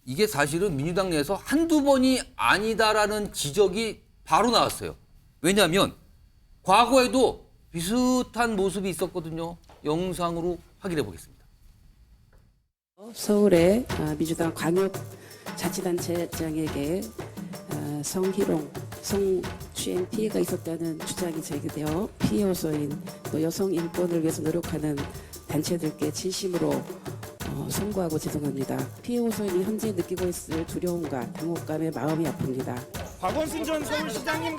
이게 사실은 민주당 내에서 한두 번이 아니다라는 지적이 바로 나왔어요. 왜냐하면 과거에도 비슷한 모습이 있었거든요. 영상으로 확인해 보겠습니다. 서울의 민주당 광역자치단체장에게 성희롱, 성추행 피해가 있었다는 주장이 제기되어 피해 호소인 또 여성 인권을 위해서 노력하는 단체들께 진심으로 송구하고 죄송합니다. 피해 호소인이 현재 느끼고 있을 두려움과 당혹감에 마음이 아픕니다. 박원순 전 서울시장님,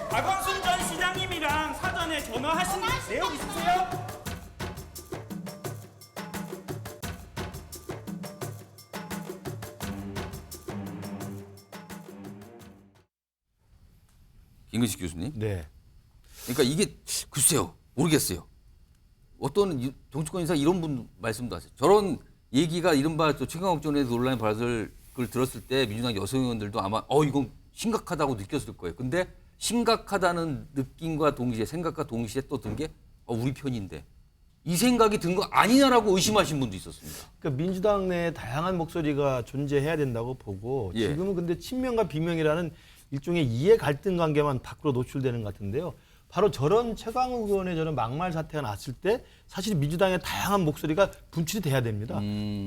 박원순 전 시장님이랑 사전에 전화하신 내용 있으세요? 김근식 교수님. 네. 그러니까 이게 글쎄요, 모르겠어요. 어떤 정치권 인사 이런 분 말씀도 하세요. 저런 얘기가 이른바 최강욱 전 의원 논란의 발언을 들었을 때 민주당 여성 의원들도 아마 이건 심각하다고 느꼈을 거예요. 근데 심각하다는 느낌과 동시에 생각과 동시에 또 든 게 우리 편인데 이 생각이 든 거 아니냐라고 의심하신 분도 있었습니다. 그러니까 민주당 내에 다양한 목소리가 존재해야 된다고 보고 예. 지금은 근데 친명과 비명이라는 일종의 이해 갈등 관계만 밖으로 노출되는 것 같은데요. 바로 저런 최강욱 의원의 저런 막말 사태가 났을 때 사실 민주당의 다양한 목소리가 분출이 돼야 됩니다.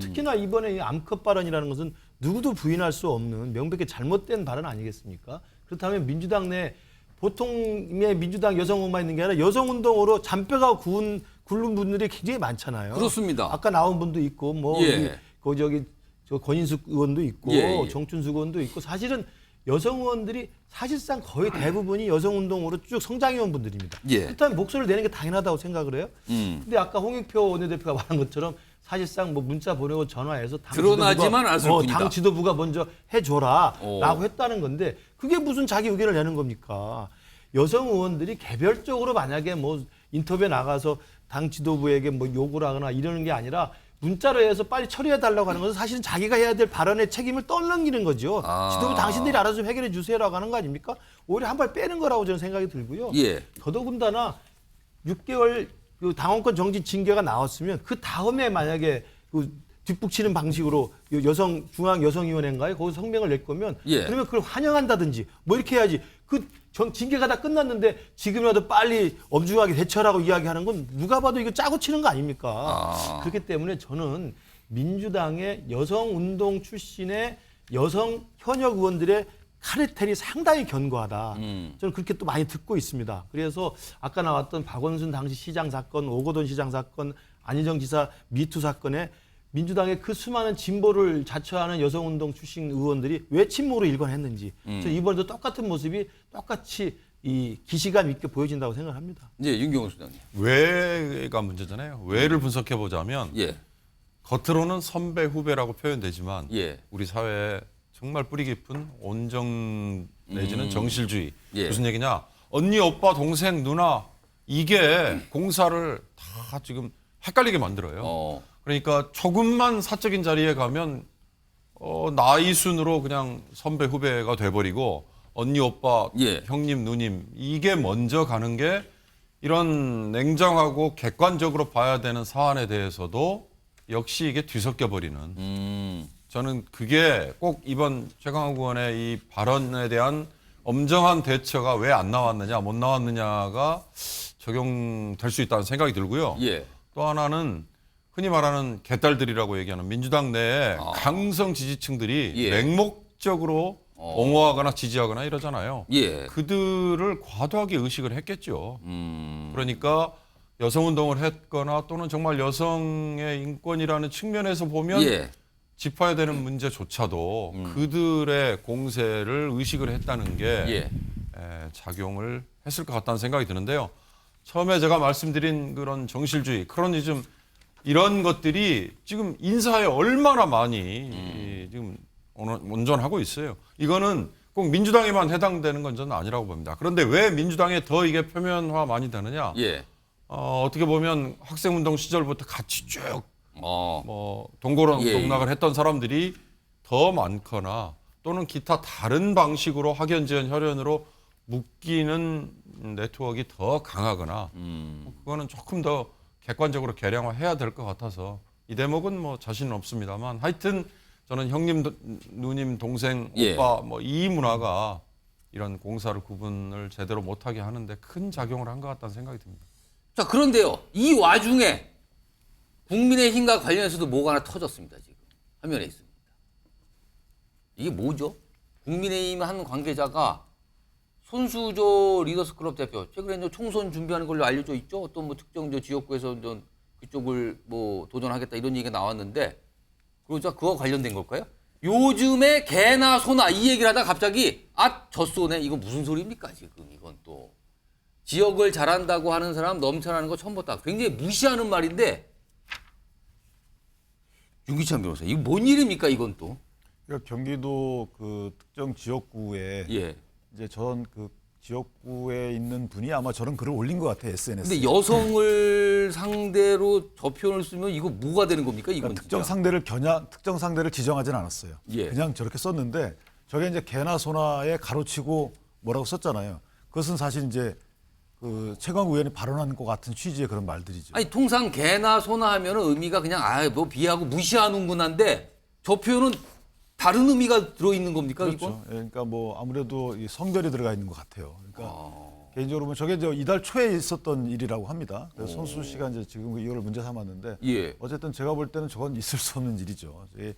특히나 이번에 이 암컷 발언이라는 것은 누구도 부인할 수 없는 명백히 잘못된 발언 아니겠습니까? 그렇다면 민주당 내 보통의 민주당 여성 의원만 있는 게 아니라 여성 운동으로 잔뼈가 굵은 분들이 굉장히 많잖아요. 그렇습니다. 아까 나온 분도 있고 뭐 예. 저 권인숙 의원도 있고 예. 정춘숙 의원도 있고 사실은 여성 의원들이 사실상 거의 대부분이 여성 운동으로 쭉 성장해온 분들입니다. 예. 그렇다면 목소리를 내는 게 당연하다고 생각을 해요. 근데 아까 홍익표 원내대표가 말한 것처럼 사실상 뭐 문자 보내고 전화해서 드러나지만 않을 뿐이다. 당 지도부가 먼저 해줘라라고 했다는 건데 그게 무슨 자기 의견을 내는 겁니까? 여성 의원들이 개별적으로 만약에 뭐 인터뷰에 나가서 당 지도부에게 뭐 요구를 하거나 이러는 게 아니라 문자로 해서 빨리 처리해달라고 하는 것은 사실은 자기가 해야 될 발언의 책임을 떠넘기는 거죠. 지도부 당신들이 알아서 좀 해결해 주세요라고 하는 거 아닙니까? 오히려 한 발 빼는 거라고 저는 생각이 들고요. 예. 더더군다나 6개월 그 당원권 정지 징계가 나왔으면 그 다음에 만약에 그 뒷북치는 방식으로 중앙여성위원회인가요? 거기서 성명을 낼 거면 예. 그러면 그걸 환영한다든지 뭐 이렇게 해야지. 그 징계가 다 끝났는데 지금이라도 빨리 엄중하게 대처하라고 이야기하는 건 누가 봐도 이거 짜고 치는 거 아닙니까? 그렇기 때문에 저는 민주당의 여성운동 출신의 여성 현역 의원들의 카르텔이 상당히 견고하다. 저는 그렇게 또 많이 듣고 있습니다. 그래서 아까 나왔던 박원순 당시 시장 사건, 오거돈 시장 사건, 안희정 지사 미투 사건에 민주당의 그 수많은 진보를 자처하는 여성운동 출신 의원들이 왜 침묵으로 일관했는지 저는 이번에도 똑같은 모습이 똑같이 이 기시감 있게 보여진다고 생각합니다. 예, 윤경호 수장님. 왜가 문제잖아요. 왜를 분석해 보자면 예. 겉으로는 선배 후배라고 표현되지만 예. 우리 사회에 정말 뿌리 깊은 온정 내지는 정실주의. 예. 무슨 얘기냐? 언니, 오빠, 동생, 누나 이게 공사를 다 지금 헷갈리게 만들어요. 그러니까 조금만 사적인 자리에 가면 나이 순으로 그냥 선배 후배가 돼버리고 언니, 오빠, 예. 형님, 누님 이게 먼저 가는 게 이런 냉정하고 객관적으로 봐야 되는 사안에 대해서도 역시 이게 뒤섞여 버리는 저는 그게 꼭 이번 최강욱 의원의 이 발언에 대한 엄정한 대처가 왜 안 나왔느냐 못 나왔느냐가 적용될 수 있다는 생각이 들고요. 예. 또 하나는 흔히 말하는 개딸들이라고 얘기하는 민주당 내에 강성 지지층들이 예. 맹목적으로 옹호하거나 지지하거나 이러잖아요. 예. 그들을 과도하게 의식을 했겠죠. 그러니까 여성운동을 했거나 또는 정말 여성의 인권이라는 측면에서 보면 예. 짚어야 되는 문제조차도 그들의 공세를 의식을 했다는 게 작용을 했을 것 같다는 생각이 드는데요. 처음에 제가 말씀드린 그런 정실주의, 크로니즘 이런 것들이 지금 인사에 얼마나 많이 지금 온전하고 있어요. 이거는 꼭 민주당에만 해당되는 건 저는 아니라고 봅니다. 그런데 왜 민주당에 더 이게 표면화 많이 되느냐? 예. 어떻게 보면 학생운동 시절부터 같이 쭉 뭐 동고동락을 했던 사람들이 더 많거나 또는 기타 다른 방식으로 학연지연 혈연으로 묶이는 네트워크가 더 강하거나 그거는 조금 더 객관적으로 계량화해야 될 것 같아서 이 대목은 뭐 자신은 없습니다만 하여튼 저는 형님, 누님, 동생, 예. 오빠 뭐 이 문화가 이런 공사를 구분을 제대로 못하게 하는데 큰 작용을 한 것 같다는 생각이 듭니다. 자, 그런데요. 이 와중에 국민의힘과 관련해서도 뭐가 하나 터졌습니다. 지금 화면에 있습니다. 이게 뭐죠? 국민의힘 한 관계자가 손수조 리더스클럽 대표, 최근에 총선 준비하는 걸로 알려져 있죠. 어떤 뭐 특정 지역구에서 그쪽을 뭐 도전하겠다 이런 얘기가 나왔는데, 그러자 그와 관련된 걸까요? 요즘에 개나 소나 이 얘기를 하다 갑자기 젖소네 이거 무슨 소리입니까 지금 이건 또 지역을 잘한다고 하는 사람 넘쳐나는 거 처음 봤다. 굉장히 무시하는 말인데 윤기찬 변호사 이거 뭔 일입니까 이건 또? 그러니까 경기도 그 특정 지역구에 예. 이제 전 그 지역구에 있는 분이 아마 저런 글을 올린 것 같아요 SNS에. 근데 여성을 상대로 저 표현을 쓰면 이거 뭐가 되는 겁니까 이건? 그러니까 특정 상대를 지정하진 않았어요. 예. 그냥 저렇게 썼는데 저게 이제 개나 소나에 가로치고 뭐라고 썼잖아요. 그것은 사실 이제 그 최강욱 의원이 발언한 것 같은 취지의 그런 말들이죠. 아니 통상 개나 소나 하면은 의미가 그냥 뭐 비하고 무시하는구나인데 저 표현은 다른 의미가 들어있는 겁니까? 그렇죠. 이건? 예, 그러니까 뭐 아무래도 이 성별이 들어가 있는 것 같아요. 그러니까 개인적으로 보면 저게 이제 이달 초에 있었던 일이라고 합니다. 그래서 손수 씨가 이제 지금 이걸 문제 삼았는데 예. 어쨌든 제가 볼 때는 저건 있을 수 없는 일이죠. 이제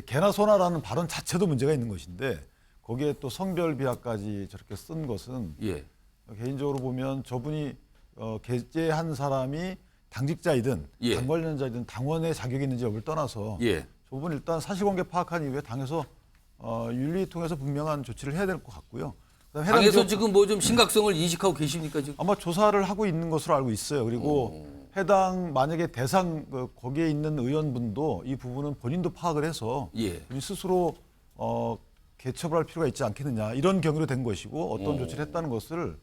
개나 소나라는 발언 자체도 문제가 있는 것인데 거기에 또 성별 비하까지 저렇게 쓴 것은 예. 개인적으로 보면 저분이 게재한 사람이 당직자이든 예. 당 관련자이든 당원의 자격이 있는지 여부를 떠나서 예. 저분 일단 사실관계 파악한 이후에 당에서 윤리 통해서 분명한 조치를 해야 될 것 같고요. 당에서 지금 뭐 좀 심각성을 인식하고 계십니까 지금? 아마 조사를 하고 있는 것으로 알고 있어요. 그리고 해당 만약에 대상 거기에 있는 의원분도 이 부분은 본인도 파악을 해서 예. 본인 스스로 개처벌할 필요가 있지 않겠느냐 이런 경위로 된 것이고 어떤 조치를 했다는 것을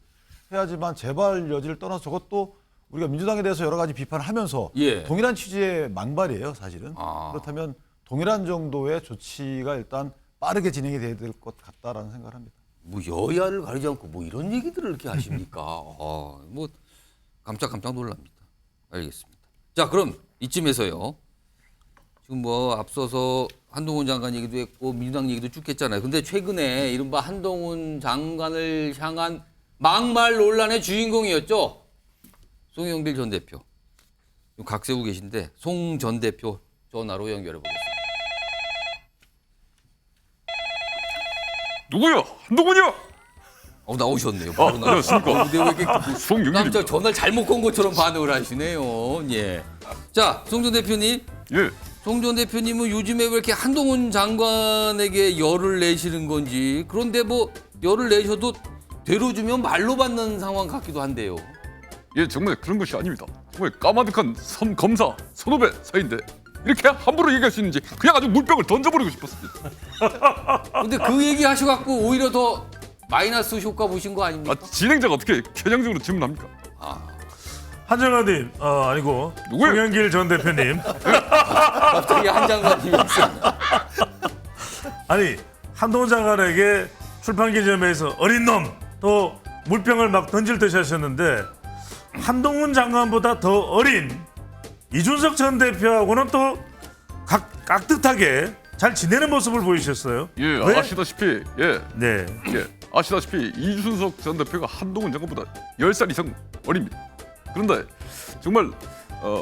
해야지만 재발 여지를 떠나서 저것도 우리가 민주당에 대해서 여러 가지 비판을 하면서 예. 동일한 취지의 망발이에요, 사실은. 그렇다면 동일한 정도의 조치가 일단 빠르게 진행이 돼야 될 것 같다라는 생각을 합니다. 뭐 여야를 가리지 않고 뭐 이런 얘기들을 이렇게 하십니까? 뭐 깜짝 놀랍니다. 알겠습니다. 자, 그럼 이쯤에서요. 지금 뭐 앞서서 한동훈 장관 얘기도 했고 민주당 얘기도 쭉 했잖아요. 근데 최근에 이른바 한동훈 장관을 향한 막말 논란의 주인공이었죠. 송영길 전 대표. 각 세우고 계신데 송 전 대표 전화로 연결해 보겠습니다. 누구야? 한동훈이야? 나오셨네요. 바로 안녕하십니까. 근데 왜 이렇게 송영길입니다. 깜짝 전화를 잘못 건 것처럼 반응을 하시네요. 예. 자, 송 전 대표님. 예. 송 전 대표님은 요즘에 왜 이렇게 한동훈 장관에게 열을 내시는 건지. 그런데 뭐 열을 내셔도 되로주면 말로 받는 상황 같기도 한데요. 예, 정말 그런 것이 아닙니다. 정말 까마득한 검사, 선후배 사이인데 이렇게 함부로 얘기할 수 있는지 그냥 아주 물병을 던져버리고 싶었습니다. 근데 그 얘기 하셔갖고 오히려 더 마이너스 효과 보신 거 아닙니까? 진행자가 어떻게 편향적으로 질문합니까? 한 장관님, 아니고 송영길 전 대표님. 갑자기 한 장관님이 있어요. 아니 한동훈 장관에게 출판기념회에서 어린 놈 또 물병을 막 던질 듯이 하셨는데 한동훈 장관보다 더 어린 이준석 전 대표하고는 또 깍듯하게 잘 지내는 모습을 보이셨어요. 예, 왜? 아시다시피 아시다시피 이준석 전 대표가 한동훈 장관보다 10살 이상 어립니다. 그런데 정말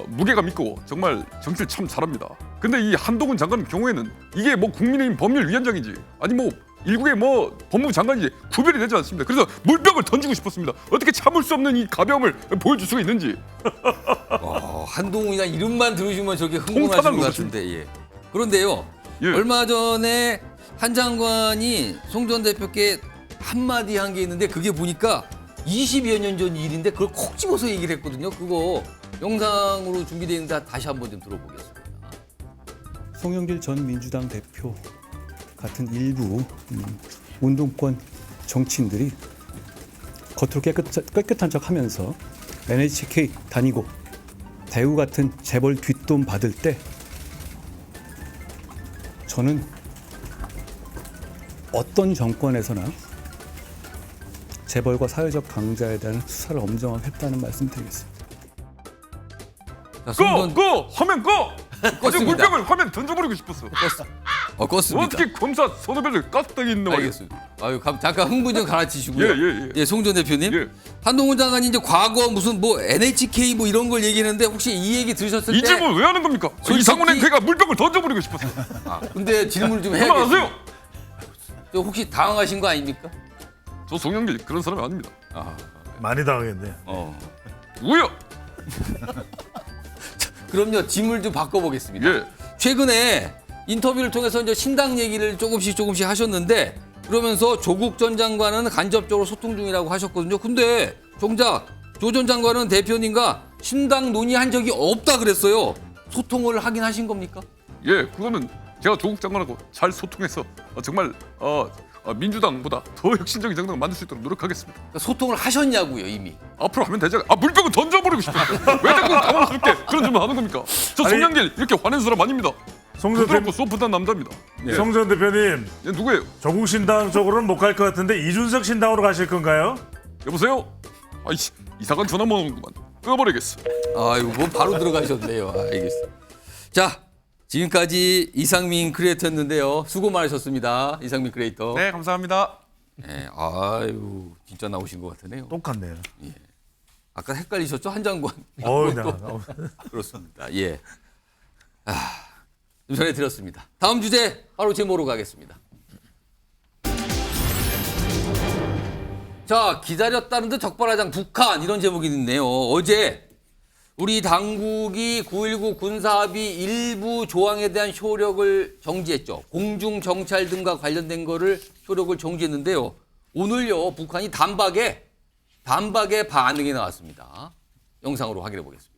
무게감 있고 정말 정치를 참 잘합니다. 근데 이 한동훈 장관 경우에는 이게 뭐 국민의힘 법률위원장인지 아니 뭐 일국의 뭐 법무부 장관인지 구별이 되지 않습니다. 그래서 물병을 던지고 싶었습니다. 어떻게 참을 수 없는 이 가벼움을 보여줄 수가 있는지. 한동훈이나 이름만 들으시면 저게 흥분하신 것 같은데. 예. 그런데요. 얼마 전에 한 장관이 송 전 대표께 한마디 한 게 있는데 그게 보니까 20여 년 전 일인데 그걸 콕 집어서 얘기를 했거든요. 그거 영상으로 준비되어 있는데 다시 한번 좀 들어보겠습니다. 송영길 전 민주당 대표 같은 일부 운동권 정치인들이 겉으로 깨끗한 척하면서 NHK 다니고 대우 같은 재벌 뒷돈 받을 때 저는 어떤 정권에서나 재벌과 사회적 강자에 대한 수사를 엄정하게 했다는 말씀 드리겠습니다. 꺼! 화면 꺼! 어제 물병을 화면 던져버리고 싶었어. 껐습니다. 어떻게 검사 선후배를 깍두기 있는 말이야. 알겠습니다. 잠깐 흥분 좀 가라치시고요. 예, 송 전 대표님. 한동훈 장관이 이제 과거 무슨 뭐 NHK 뭐 이런 걸 얘기했는데 혹시 이 얘기 들으셨을 때 이 질문 왜 하는 겁니까? 이상훈의 걔가 물병을 던져버리고 싶었어. 근데 질문을 좀 해야겠어요. 그만하세요. 혹시 당황하신 거 아닙니까? 저 송영길 그런 사람이 아닙니다. 많이 당하겠네. 뭐야? 그럼요. 질문 좀 바꿔보겠습니다. 예. 최근에 인터뷰를 통해서 이제 신당 얘기를 조금씩 하셨는데 그러면서 조국 전 장관은 간접적으로 소통 중이라고 하셨거든요. 근데 정작 조 전 장관은 대표님과 신당 논의한 적이 없다 그랬어요. 소통을 하긴 하신 겁니까? 예, 그거는 제가 조국 장관하고 잘 소통해서 정말 민주당보다 더 혁신적인 정당을 만들 수 있도록 노력하겠습니다. 그러니까 소통을 하셨냐고요, 이미. 앞으로 하면 되잖아요. 물병을 던져버리고 싶어요. 왜 자꾸 당황스럽게 그런 질문 하는 겁니까? 저 송영길 이렇게 화낸 사람 아닙니다. 부드럽고 소프트한 남자입니다. 예. 송 전 대표님. 예, 누구예요? 조국 신당 쪽으로는 못 갈 것 같은데 이준석 신당으로 가실 건가요? 여보세요? 아이씨, 이상한 전화만 오는구만. 끊어버리겠어. 아이고, 뭐 바로 들어가셨네요. 알겠어. 자, 지금까지 이상민 크리에이터였는데요. 수고 많으셨습니다. 이상민 크리에이터. 네, 감사합니다. 네, 아유, 진짜 나오신 것 같으네요. 똑같네요. 예. 아까 헷갈리셨죠? 한 장관. 그렇습니다. 예. 좀 전해드렸습니다. 다음 주제 바로 제목으로 가겠습니다. 자, 기다렸다는 듯 적발하장 북한 이런 제목이 있네요. 어제 우리 당국이 9.19 군사합의 일부 조항에 대한 효력을 정지했죠. 공중정찰 등과 관련된 거를 효력을 정지했는데요. 오늘요, 북한이 단박에 반응이 나왔습니다. 영상으로 확인해 보겠습니다.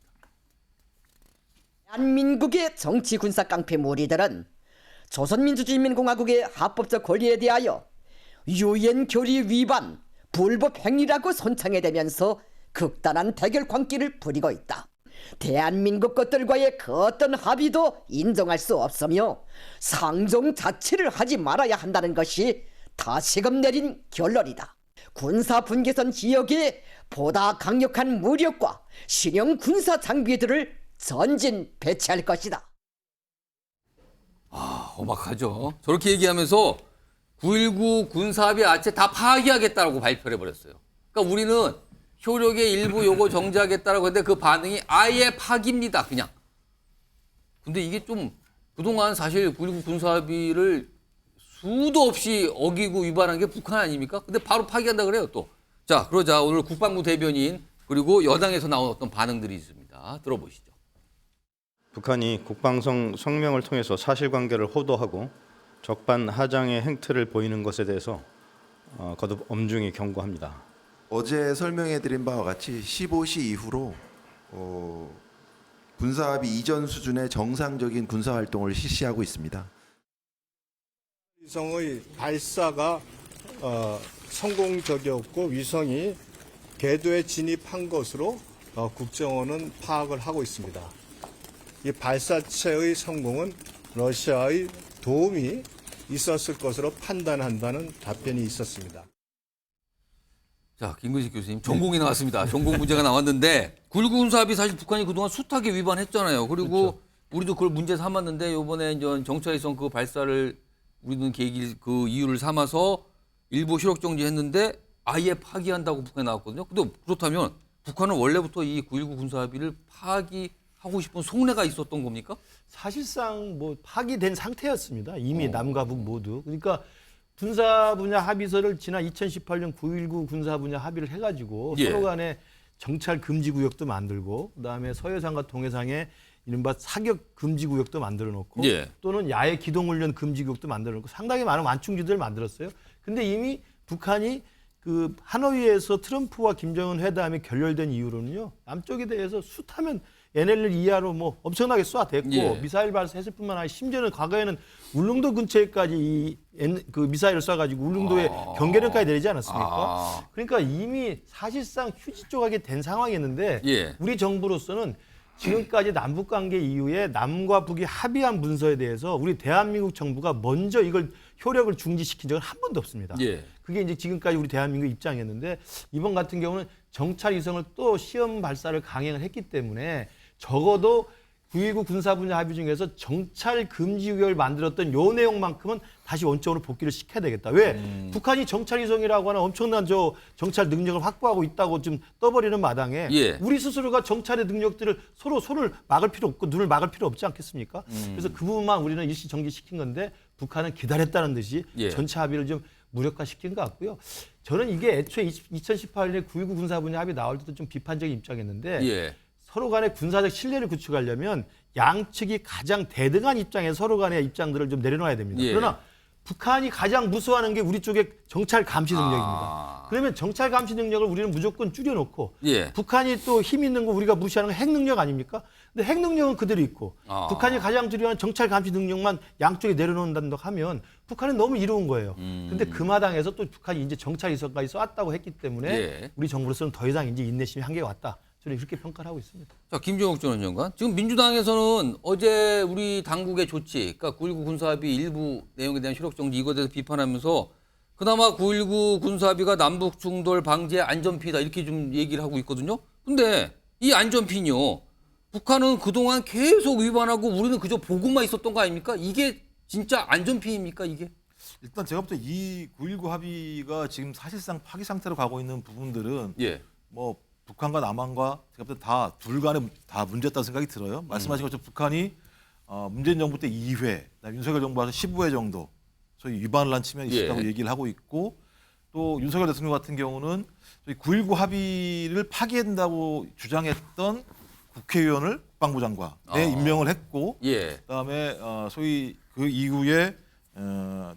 대한민국의 정치 군사 깡패 무리들은 조선민주주의인민공화국의 합법적 권리에 대하여 유엔 결의 위반, 불법 행위라고 손창해대면서 극단한 대결 광기를 부리고 있다. 대한민국 것들과의 그 어떤 합의도 인정할 수 없으며 상종 자체를 하지 말아야 한다는 것이 다시금 내린 결론이다. 군사 분계선 지역에 보다 강력한 무력과 신형 군사 장비들을 전진 배치할 것이다. 험악하죠. 저렇게 얘기하면서 9.19 군사합의 아체 다 파기하겠다라고 발표를 해버렸어요. 그러니까 우리는 효력의 일부 요거 정지하겠다라고 했는데 그 반응이 아예 파기입니다. 그냥. 근데 이게 좀 그동안 사실 9.19 군사합의를 수도 없이 어기고 위반한 게 북한 아닙니까? 근데 바로 파기한다 그래요 또. 자, 그러자 오늘 국방부 대변인 그리고 여당에서 나온 어떤 반응들이 있습니다. 들어보시죠. 북한이 국방성 성명을 통해서 사실관계를 호도하고 적반하장의 행태를 보이는 것에 대해서 거듭 엄중히 경고합니다. 어제 설명해드린 바와 같이 15시 이후로 군사합의 이전 수준의 정상적인 군사활동을 실시하고 있습니다. 위성의 발사가 성공적이었고 위성이 궤도에 진입한 것으로 국정원은 파악을 하고 있습니다. 이 발사체의 성공은 러시아의 도움이 있었을 것으로 판단한다는 답변이 있었습니다. 자, 김근식 교수님 전공이 나왔습니다. 전공 문제가 나왔는데 9.19 군사합의 사실 북한이 그동안 숱하게 위반했잖아요. 그리고 그렇죠. 우리도 그걸 문제 삼았는데 이번에 이제 정찰위성 그 발사를 우리는 그 이유를 삼아서 일부 효력 정지했는데 아예 파기한다고 북한이 나왔거든요. 근데 그렇다면 북한은 원래부터 이 9.19 군사합의를 파기하고 싶은 속내가 있었던 겁니까? 사실상 뭐 파기된 상태였습니다. 이미 남과 북 모두. 그러니까 군사 분야 합의서를 지난 2018년 9.19 군사 분야 합의를 해가지고 서로 간에 정찰 금지 구역도 만들고 그다음에 서해상과 동해상에 이른바 사격 금지 구역도 만들어 놓고 또는 야외 기동 훈련 금지 구역도 만들어 놓고 상당히 많은 완충지대를 만들었어요. 근데 이미 북한이 그 하노이에서 트럼프와 김정은 회담이 결렬된 이후로는요. 남쪽에 대해서 숱하면 NLL 이하로 뭐 엄청나게 쏴댔고 미사일 발사했을 뿐만 아니라 심지어는 과거에는 울릉도 근처에까지 그 미사일을 쏴가지고 울릉도에 경계령까지 내리지 않았습니까? 그러니까 이미 사실상 휴지 조각이 된 상황이었는데 우리 정부로서는 지금까지 남북관계 이후에 남과 북이 합의한 문서에 대해서 우리 대한민국 정부가 먼저 이걸 효력을 중지시킨 적은 한 번도 없습니다. 그게 이제 지금까지 우리 대한민국 입장이었는데 이번 같은 경우는 정찰 위성을 또 시험 발사를 강행을 했기 때문에 적어도 9.19 군사 분야 합의 중에서 정찰 금지 구역을 만들었던 요 내용만큼은 다시 원점으로 복귀를 시켜야 되겠다. 왜? 북한이 정찰 위성이라고 하는 엄청난 정찰 능력을 확보하고 있다고 좀 떠버리는 마당에 우리 스스로가 정찰의 능력들을 서로 손을 막을 필요 없고 눈을 막을 필요 없지 않겠습니까? 그래서 그 부분만 우리는 일시 정지시킨 건데 북한은 기다렸다는 듯이 전체 합의를 좀 무력화시킨 것 같고요. 저는 이게 애초에 2018년에 9.19 군사 분야 합의 나올 때도 좀 비판적인 입장이었는데 서로 간의 군사적 신뢰를 구축하려면 양측이 가장 대등한 입장에서 서로 간의 입장들을 좀 내려놔야 됩니다. 예. 그러나 북한이 가장 무서워하는 게 우리 쪽의 정찰 감시 능력입니다. 그러면 정찰 감시 능력을 우리는 무조건 줄여놓고 예. 북한이 또 힘 있는 거 우리가 무시하는 건 핵 능력 아닙니까? 근데 핵 능력은 그대로 있고 북한이 가장 두려워하는 정찰 감시 능력만 양쪽에 내려놓는다 하면 북한은 너무 이로운 거예요. 근데 그 마당에서 또 북한이 이제 정찰 이석까지 쏘았다고 했기 때문에 예. 우리 정부로서는 더 이상 이제 인내심이 한계가 왔다. 저는 그렇게 평가를 하고 있습니다. 자, 김종욱 전 장관. 지금 민주당에서는 어제 우리 당국의 조치, 그러니까 9.19 군사합의 일부 내용에 대한 효력 정지 이거에 대해서 비판하면서 그나마 9.19 군사합의가 남북 충돌 방지의 안전핀이다 이렇게 좀 얘기를 하고 있거든요. 근데 이 안전핀이요. 북한은 그동안 계속 위반하고 우리는 그저 보고만 있었던 거 아닙니까? 이게 진짜 안전핀입니까 이게? 일단 제가 볼 때 이 9.19 합의가 지금 사실상 파기 상태로 가고 있는 부분들은 예. 뭐 북한과 남한과 제가 볼 때 다 둘 간에 다 문제였다는 생각이 들어요. 말씀하신 것처럼 북한이 문재인 정부 때 2회, 윤석열 정부 와서 15회 정도 소위 위반을 한 측면이 있었다고 얘기를 하고 있고 또 윤석열 대통령 같은 경우는 9.19 합의를 파기해야 된다고 주장했던 국회의원을 국방부 장관에 임명을 했고 그다음에 소위 그 이후에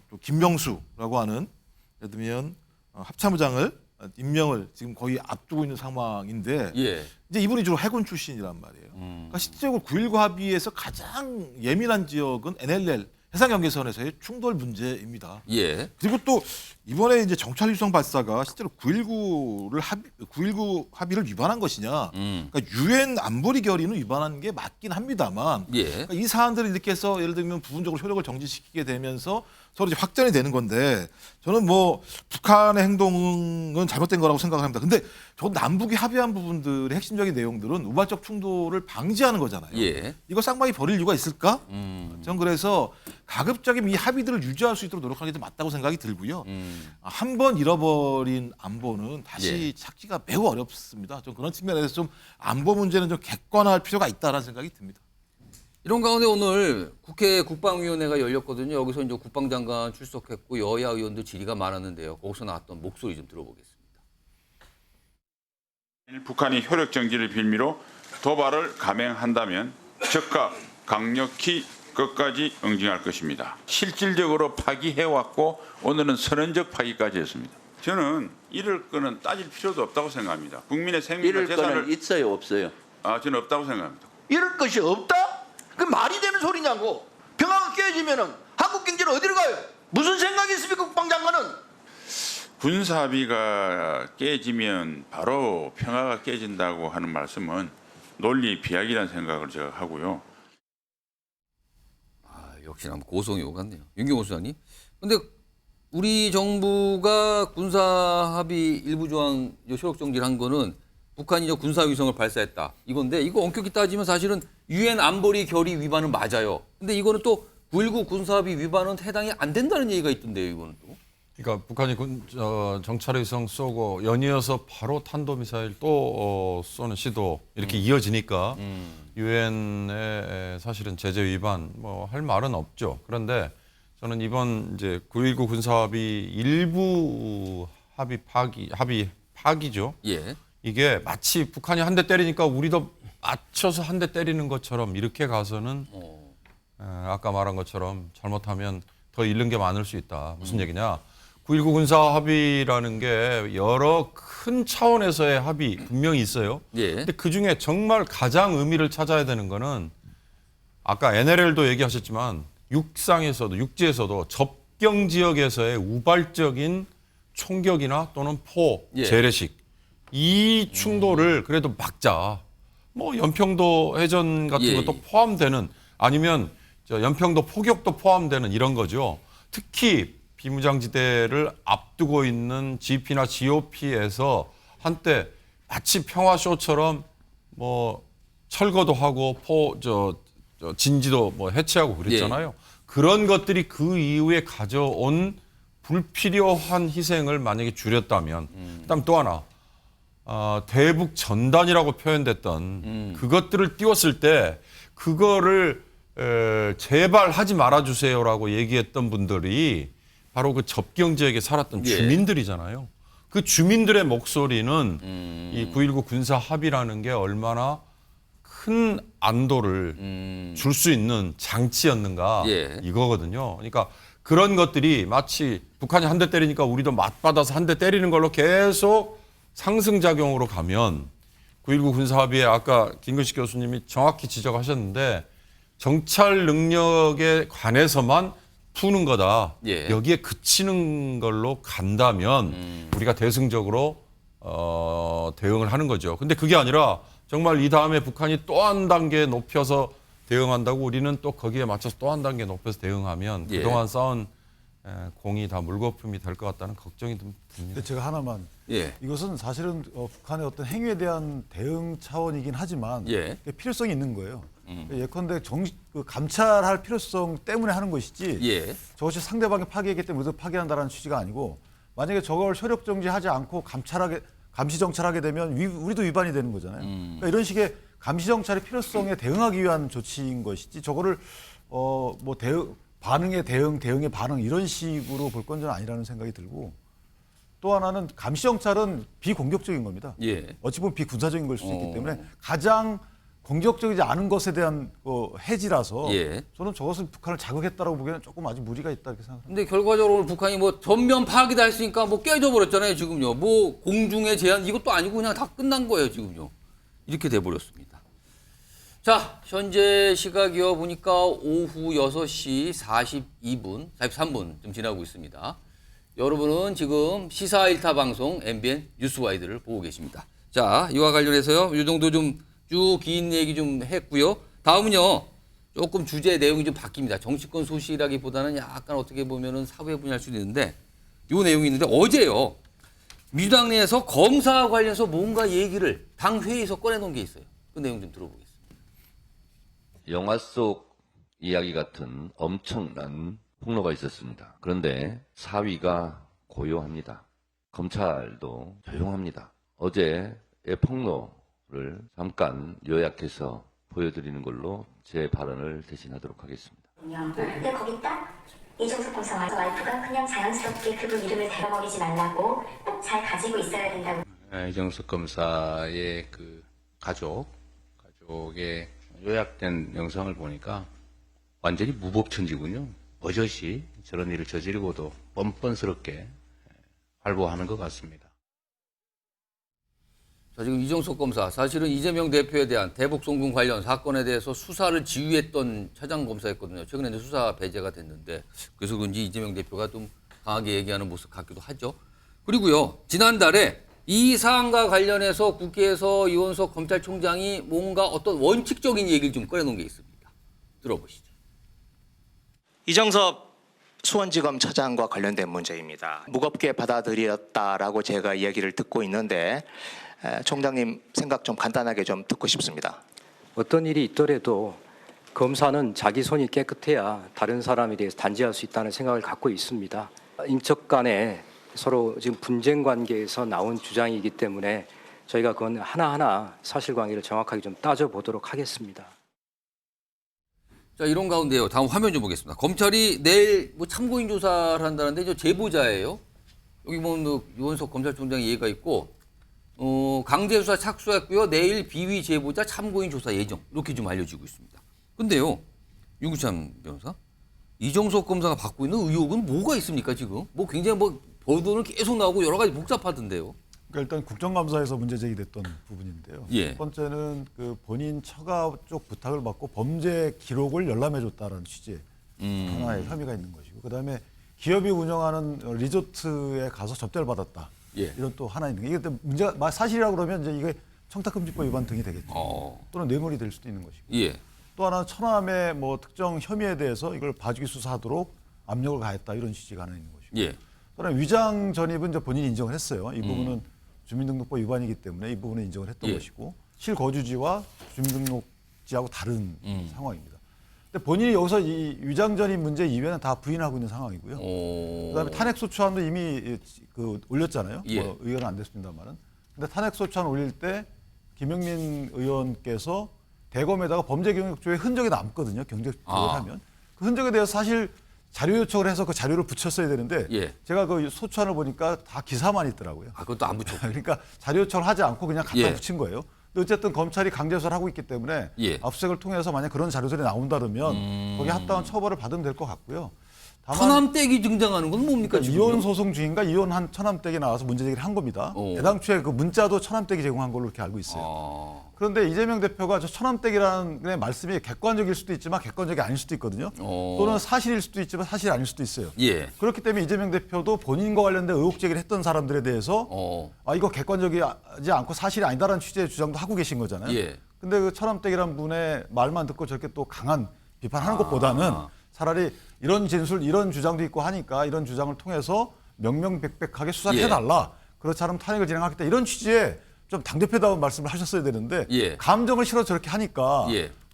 또 김명수라고 하는 예를 들면 합참의장을 임명을 지금 거의 앞두고 있는 상황인데 이제 이분이 주로 해군 출신이란 말이에요. 그러니까 실질적으로 9.19 합의에서 가장 예민한 지역은 NLL 해상경계선에서의 충돌 문제입니다. 그리고 또 이번에 이제 정찰 위성 발사가 실제로 9.19 합의를 위반한 것이냐? 그러니까 유엔 안보리 결의는 위반한 게 맞긴 합니다만 그러니까 이 사안들을 이렇게 해서 예를 들면 부분적으로 효력을 정지시키게 되면서 서로 이제 확전이 되는 건데 저는 뭐 북한의 행동은 잘못된 거라고 생각을 합니다. 근데 저 남북이 합의한 부분들의 핵심적인 내용들은 우발적 충돌을 방지하는 거잖아요. 이거 쌍방이 벌일 이유가 있을까? 저는 그래서 가급적이면 이 합의들을 유지할 수 있도록 노력하는 게 맞다고 생각이 들고요. 한 번 잃어버린 안보는 다시 찾기가 매우 어렵습니다. 좀 그런 측면에서 좀 안보 문제는 좀 객관화할 필요가 있다라는 생각이 듭니다. 이런 가운데 오늘 국회 국방위원회가 열렸거든요. 여기서 이제 국방장관 출석했고 여야 의원들 질의가 많았는데요. 거기서 나왔던 목소리 좀 들어보겠습니다. 북한이 효력 정지를 빌미로 도발을 감행한다면 즉각 강력히 끝까지 응징할 것입니다. 실질적으로 파기해왔고 오늘은 선언적 파기까지 했습니다. 저는 이럴 거는 따질 필요도 없다고 생각합니다. 국민의 생명과 재산을 있어요, 없어요? 저는 없다고 생각합니다. 이럴 것이 없다? 그 말이 되는 소리냐고. 평화가 깨지면은 한국 경제는 어디로 가요? 무슨 생각이 있습니까, 국방장관은? 군사합의가 깨지면 바로 평화가 깨진다고 하는 말씀은 논리 비약이라는 생각을 제가 하고요. 역시나 고성이 오갔네요. 윤경호 수장님. 근데 우리 정부가 군사합의 일부 조항 효력 정지를 한 거는 북한이 군사위성을 발사했다. 이건데 이거 엄격히 따지면 사실은 유엔 안보리 결의 위반은 맞아요. 근데 이거는 또 9.19 군사합의 위반은 해당이 안 된다는 얘기가 있던데요. 이거는 또. 그러니까 북한이 정찰위성 쏘고 연이어서 바로 탄도미사일 또 쏘는 시도 이렇게 이어지니까 유엔의 사실은 제재 위반 뭐 할 말은 없죠. 그런데 저는 이번 이제 9.19 군사합의 일부 합의 파기죠. 이게 마치 북한이 한 대 때리니까 우리도 맞춰서 한 대 때리는 것처럼 이렇게 가서는 아까 말한 것처럼 잘못하면 더 잃는 게 많을 수 있다. 무슨 얘기냐? 9.19 군사 합의라는 게 여러 큰 차원에서의 합의 분명히 있어요. 근데 그중에 정말 가장 의미를 찾아야 되는 거는 아까 NLL도 얘기하셨지만 육상에서도 육지에서도 접경 지역에서의 우발적인 총격이나 또는 포, 재래식 이 충돌을 그래도 막자. 뭐 연평도 해전 같은 것도 포함되는 아니면 연평도 포격도 포함되는 이런 거죠. 특히 비무장지대를 앞두고 있는 GP나 GOP에서 한때 마치 평화쇼처럼 뭐 철거도 하고 진지도 뭐 해체하고 그랬잖아요. 그런 것들이 그 이후에 가져온 불필요한 희생을 만약에 줄였다면 그다음 또 하나 대북 전단이라고 표현됐던 그것들을 띄웠을 때 그거를 제발 하지 말아주세요라고 얘기했던 분들이 바로 그 접경 지역에 살았던 주민들이잖아요. 그 주민들의 목소리는 이 9.19 군사 합의라는 게 얼마나 큰 안도를 줄 수 있는 장치였는가 예. 이거거든요. 그러니까 그런 것들이 마치 북한이 한 대 때리니까 우리도 맞받아서 한 대 때리는 걸로 계속 상승작용으로 가면 9.19 군사합의에 아까 김근식 교수님이 정확히 지적하셨는데 정찰 능력에 관해서만 푸는 거다. 예. 여기에 그치는 걸로 간다면 우리가 대승적으로 대응을 하는 거죠. 근데 그게 아니라 정말 이 다음에 북한이 또 한 단계 높여서 대응한다고 우리는 또 거기에 맞춰서 또 한 단계 높여서 대응하면 예. 그동안 쌓은 공이 다 물거품이 될 것 같다는 걱정이 듭니다. 근데 제가 하나만 예. 이것은 사실은 북한의 어떤 행위에 대한 대응 차원이긴 하지만 예. 필요성이 있는 거예요. 예컨대 감찰할 필요성 때문에 하는 것이지 예. 저것이 상대방의 파괴이기 때문에 우리도 파괴한다는 취지가 아니고 만약에 저걸 효력 정지하지 않고 감시 정찰하게 되면 우리도 위반이 되는 거잖아요. 그러니까 이런 식의 감시 정찰의 필요성에 대응하기 위한 조치인 것이지 저거를 반응의 대응의 반응 이런 식으로 볼 건 저는 아니라는 생각이 들고 또 하나는 감시 정찰은 비공격적인 겁니다. 예. 어찌 보면 비군사적인 걸 수도 있기 때문에 가장 공격적이지 않은 것에 대한 해지라서 예. 저는 저것을 북한을 자극했다라고 보기에는 조금 아직 무리가 있다 이렇게 생각합니다. 근데 결과적으로 오늘 북한이 뭐 전면 파악이다 했으니까 뭐 깨져버렸잖아요, 지금요. 뭐 공중의 제한 이것도 아니고 그냥 다 끝난 거예요, 지금요. 이렇게 돼버렸습니다. 자, 현재 시각이요 보니까 오후 6시 42분, 43분 좀 지나고 있습니다. 여러분은 지금 시사 1타 방송 MBN 뉴스와이드를 보고 계십니다. 자, 이와 관련해서요, 이 정도 좀 쭉 긴 얘기 좀 했고요. 다음은요, 조금 주제 내용이 좀 바뀝니다. 정치권 소식이라기보다는 약간 어떻게 보면은 사회 분야일 수도 있는데, 요 내용이 있는데 어제요, 민주당 내에서 검사 관련해서 뭔가 얘기를 당 회의에서 꺼내놓은 게 있어요. 그 내용 좀 들어보겠습니다. 영화 속 이야기 같은 엄청난 폭로가 있었습니다. 그런데 사위가 고요합니다. 검찰도 조용합니다. 어제의 폭로를 잠깐 요약해서 보여드리는 걸로 제 발언을 대신하도록 하겠습니다. 근데 거기 딱 이종석 검사 와이프가 그냥 자연스럽게 그분 이름을 대버리지 말라고 꼭 잘 가지고 있어야 된다고. 이종석 검사의 그 가족의 요약된 영상을 보니까 완전히 무법천지군요. 버젓이 저런 일을 저지르고도 뻔뻔스럽게 활보하는 것 같습니다. 자, 지금 이종석 검사, 사실은 이재명 대표에 대한 대북 송금 관련 사건에 대해서 수사를 지휘했던 차장검사였거든요. 최근에 이제 수사 배제가 됐는데, 그래서 그런지 이재명 대표가 좀 강하게 얘기하는 모습 같기도 하죠. 그리고요, 지난달에 이 사안과 관련해서 국회에서 이원석 검찰총장이 뭔가 어떤 원칙적인 얘기를 좀 꺼내놓은 게 있습니다. 들어보시죠. 이정섭 수원지검 차장과 관련된 문제입니다. 무겁게 받아들였다라고 제가 이야기를 듣고 있는데 총장님 생각 좀 간단하게 좀 듣고 싶습니다. 어떤 일이 있더라도 검사는 자기 손이 깨끗해야 다른 사람에 대해서 단죄할 수 있다는 생각을 갖고 있습니다. 인척 간에 서로 지금 분쟁 관계에서 나온 주장이기 때문에 저희가 그건 하나하나 사실관계를 정확하게 좀 따져보도록 하겠습니다. 자, 이런 가운데요. 다음 화면 좀 보겠습니다. 검찰이 내일 뭐 참고인 조사를 한다는데 저 제보자예요. 여기 보면 이원석 검찰총장의 예가 있고 강제 수사 착수했고요. 내일 비위 제보자 참고인 조사 예정 이렇게 좀 알려지고 있습니다. 근데요, 윤구찬 변호사, 이종석 검사가 받고 있는 의혹은 뭐가 있습니까 지금? 뭐 굉장히 뭐 보도는 계속 나오고 여러 가지 복잡하던데요. 그러니까 일단 국정감사에서 문제 제기됐던 부분인데요. 예. 첫 번째는 그 본인 처가 쪽 부탁을 받고 범죄 기록을 열람해줬다는 취지의 하나의 혐의가 있는 것이고, 그다음에 기업이 운영하는 리조트에 가서 접대를 받았다. 예. 이런 또 하나 있는 게 이게 또 문제가 사실이라고 그러면 이제 이게 청탁금지법 위반 등이 되겠죠. 또는 뇌물이 될 수도 있는 것이고. 예. 또 하나는 처남의 뭐 특정 혐의에 대해서 이걸 봐주기 수사하도록 압력을 가했다 이런 취지가 하나 있는 것이고. 예. 또는 위장 전입은 이제 본인이 인정을 했어요. 이 부분은 주민등록법 위반이기 때문에 이 부분은 인정을 했던 것이고 실거주지와 주민등록지하고 다른 상황입니다. 근데 본인이 여기서 이 위장 전입 문제 이외에는 다 부인하고 있는 상황이고요. 그다음에 탄핵소추안도 이미 올렸잖아요. 예. 뭐 의결은 안 됐습니다만은. 근데 탄핵소추안 올릴 때 김영민 의원께서 대검에다가 범죄경력조에 흔적이 남거든요. 경제적으로 하면. 그 흔적에 대해서 사실 자료 요청을 해서 그 자료를 붙였어야 되는데 제가 그 소추안을 보니까 다 기사만 있더라고요. 그것도 안 붙였고. 그러니까 자료 요청을 하지 않고 그냥 갖다 붙인 거예요. 근데 어쨌든 검찰이 강제 수사를 하고 있기 때문에 예. 압수수색을 통해서 만약 그런 자료들이 나온다면 거기에 합당한 처벌을 받으면 될 것 같고요. 처남댁이 등장하는 건 뭡니까? 그러니까 이혼 소송 중인가 이혼한 처남댁이 나와서 문제 제기를 한 겁니다. 애당초에 그 문자도 처남댁이 제공한 걸로 이렇게 알고 있어요. 그런데 이재명 대표가 저 처남댁이라는 말씀이 객관적일 수도 있지만 객관적이 아닐 수도 있거든요. 또는 사실일 수도 있지만 사실이 아닐 수도 있어요. 예. 그렇기 때문에 이재명 대표도 본인과 관련된 의혹 제기를 했던 사람들에 대해서 이거 객관적이지 않고 사실이 아니다라는 취지의 주장도 하고 계신 거잖아요. 예. 근데 그 처남댁이라는 분의 말만 듣고 저렇게 또 강한 비판하는 것보다는 차라리 이런 진술, 이런 주장도 있고 하니까 이런 주장을 통해서 명명백백하게 수사를 예. 해달라. 그렇지 않으면 탄핵을 진행하겠다. 이런 취지의 좀 당대표다운 말씀을 하셨어야 되는데 감정을 실어 저렇게 하니까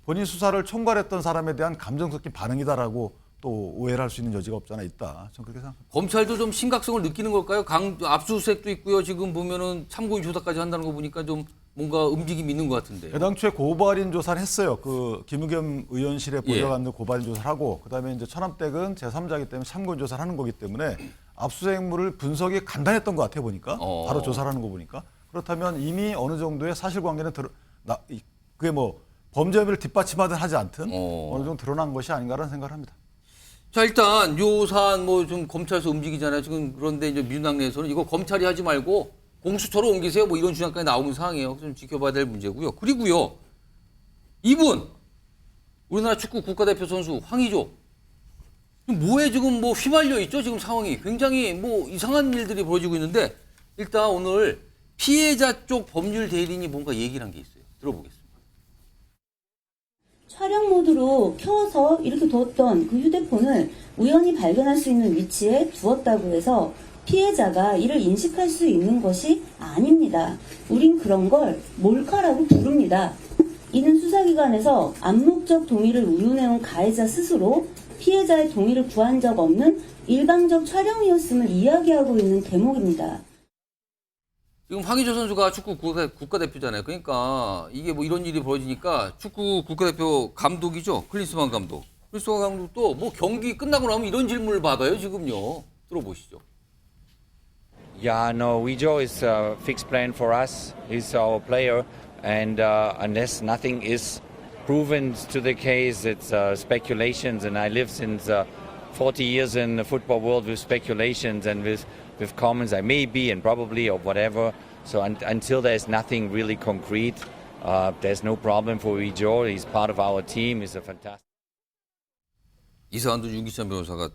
본인 수사를 총괄했던 사람에 대한 감정 섞인 반응이다라고 또 오해를 할 수 있는 여지가 없지 않아 있다. 저는 그렇게 생각합니다. 검찰도 좀 심각성을 느끼는 걸까요? 압수수색도 있고요. 지금 보면은 참고인 조사까지 한다는 거 보니까 좀 뭔가 움직임이 있는 것 같은데. 애당초에 고발인 조사를 했어요. 그 김의겸 의원실에 보좌관들 고발인 조사를 하고 그다음에 이제 처남댁은 제3자이기 때문에 참고인 조사를 하는 거기 때문에 압수수색물을 분석이 간단했던 것 같아요 보니까 바로 조사를 하는 거 보니까 그렇다면 이미 어느 정도의 사실관계는 그게 뭐 범죄 혐의를 뒷받침하든 하지 않든 어느 정도 드러난 것이 아닌가라는 생각을 합니다. 자 일단 요 사안 뭐 좀 검찰에서 움직이잖아요. 지금 그런데 이제 민주당 내에서는 이거 검찰이 하지 말고 공수처로 옮기세요. 뭐 이런 주장까지 나오는 상황이에요. 좀 지켜봐야 될 문제고요. 그리고요. 이분 우리나라 축구 국가대표 선수 황의조 뭐에 지금 뭐 휘말려 있죠? 지금 상황이 굉장히 뭐 이상한 일들이 벌어지고 있는데 일단 오늘 피해자 쪽 법률 대리인이 뭔가 얘기를 한 게 있어요. 들어보겠습니다. 촬영 모드로 켜서 이렇게 뒀던 그 휴대폰을 우연히 발견할 수 있는 위치에 두었다고 해서 피해자가 이를 인식할 수 있는 것이 아닙니다. 우린 그런 걸 몰카라고 부릅니다. 이는 수사기관에서 암묵적 동의를 운운해온 가해자 스스로 피해자의 동의를 구한 적 없는 일방적 촬영이었음을 이야기하고 있는 대목입니다. 지금 황의조 선수가 축구 국가대표잖아요. 그러니까 이게 뭐 이런 일이 벌어지니까 축구 국가대표 감독이죠. 클린스만 감독. 클린스만 감독도 뭐 경기 끝나고 나면 이런 질문을 받아요. 지금요. 들어보시죠. Yeah, no, Wejo is a fixed plan for us. He's our player, and unless nothing is proven to the case, it's speculations. And I live since 40 years in the football world with speculations and with comments. I may be and probably or whatever. So until there's nothing really concrete, there's no problem for Wejo. He's part of our team. He's a fantastic. 이 사안도 윤기찬 변호사가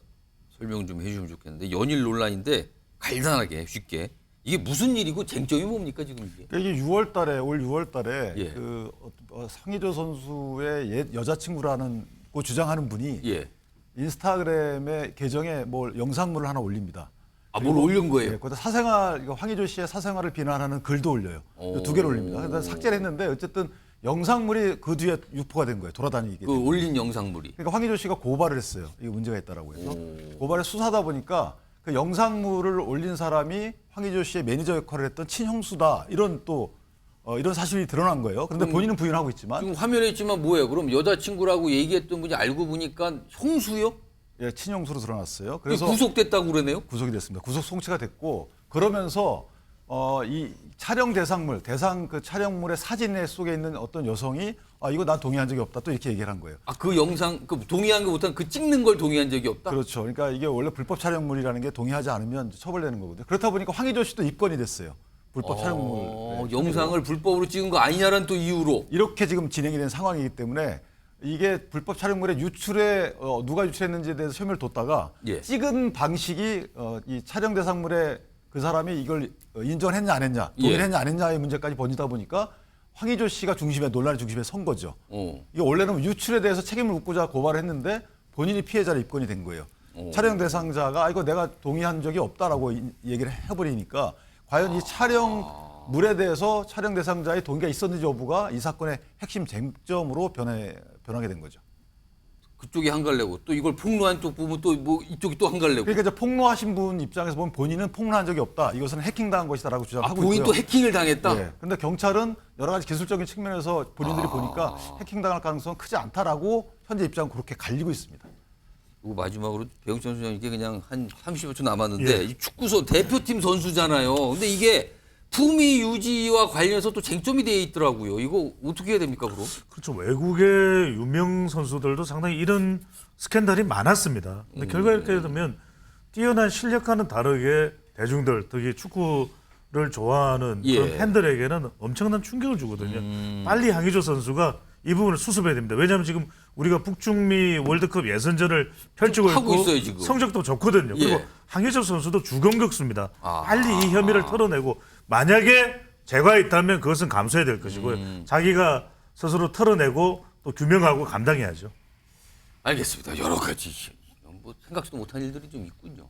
설명 좀 해주면 좋겠는데 연일 논란인데. 간단하게 쉽게 이게 무슨 일이고 쟁점이 뭡니까 지금 이게? 그러니까 이게 6월달에 올 6월달에 그 황의조 선수의 옛 여자친구라는 고 주장하는 분이 인스타그램의 계정에 뭐 영상물을 하나 올립니다. 아, 뭘 올린 거예요? 거기다 사생활 황의조 씨의 사생활을 비난하는 글도 올려요. 2개를 올립니다. 그래서 삭제를 했는데 어쨌든 영상물이 그 뒤에 유포가 된 거예요. 돌아다니게. 그 올린 영상물이. 그러니까 황의조 씨가 고발을 했어요. 이게 문제가 있다라고 해서 고발에 수사하다 보니까. 그 영상물을 올린 사람이 황의조 씨의 매니저 역할을 했던 친형수다 이런 또 이런 사실이 드러난 거예요. 그런데 본인은 부인하고 있지만 지금 화면에 있지만 뭐예요? 그럼 여자친구라고 얘기했던 분이 알고 보니까 형수요? 예, 친형수로 드러났어요. 그래서 구속됐다고 그러네요? 구속이 됐습니다. 구속 송치가 됐고 그러면서 이 촬영 대상물 그 촬영물의 사진에 속에 있는 어떤 여성이 이거 난 동의한 적이 없다 또 이렇게 얘기를 한 거예요. 그 영상 그 동의한 게 못한 그 찍는 걸 동의한 적이 없다? 그렇죠. 그러니까 이게 원래 불법 촬영물이라는 게 동의하지 않으면 처벌되는 거거든요. 그렇다 보니까 황의조 씨도 입건이 됐어요. 불법 촬영물. 영상을 불법으로 찍은 거 아니냐라는 또 이유로. 이렇게 지금 진행이 된 상황이기 때문에 이게 불법 촬영물의 유출에 누가 유출했는지에 대해서 혐의를 뒀다가 찍은 방식이 이 촬영 대상물의 그 사람이 이걸 인정했냐 안 했냐, 동의를 했냐 안 했냐의 문제까지 번지다 보니까 황의조 씨가 논란의 중심에 선 거죠. 이게 원래는 유출에 대해서 책임을 묻고자 고발을 했는데 본인이 피해자로 입건이 된 거예요. 촬영 대상자가 이거 내가 동의한 적이 없다라고 얘기를 해버리니까 과연 이 촬영물에 대해서 촬영 대상자의 동의가 있었는지 여부가 이 사건의 핵심 쟁점으로 변하게 된 거죠. 그쪽이 한갈래고 또 이걸 폭로한 쪽 보면 또 뭐 이쪽이 또 한갈래고. 그러니까 이제 폭로하신 분 입장에서 보면 본인은 폭로한 적이 없다. 이것은 해킹당한 것이다라고 주장하고 있고요. 본인 또 해킹을 당했다? 네. 그런데 경찰은 여러 가지 기술적인 측면에서 본인들이 보니까 해킹당할 가능성은 크지 않다라고 현재 입장은 그렇게 갈리고 있습니다. 그리고 마지막으로 배영찬 소장님께 그냥 한 30초 남았는데 이 축구 대표팀 선수잖아요. 근데 이게 품위 유지와 관련해서 또 쟁점이 돼 있더라고요. 이거 어떻게 해야 됩니까, 그럼? 그렇죠. 외국의 유명 선수들도 상당히 이런 스캔들이 많았습니다. 근데 결과 이렇게 되면 뛰어난 실력과는 다르게 대중들, 특히 축구를 좋아하는 예. 그런 팬들에게는 엄청난 충격을 주거든요. 빨리 황의조 선수가 이 부분을 수습해야 됩니다. 왜냐하면 지금 우리가 북중미 월드컵 예선전을 펼치고 하고 있고 있어요, 지금. 성적도 좋거든요. 그리고 예. 황의조 선수도 주공격수입니다. 빨리 이 혐의를 털어내고 만약에 죄가 있다면 그것은 감수해야 될 것이고요. 자기가 스스로 털어내고 또 규명하고 감당해야죠. 알겠습니다. 여러 가지 뭐 생각지도 못한 일들이 좀 있군요.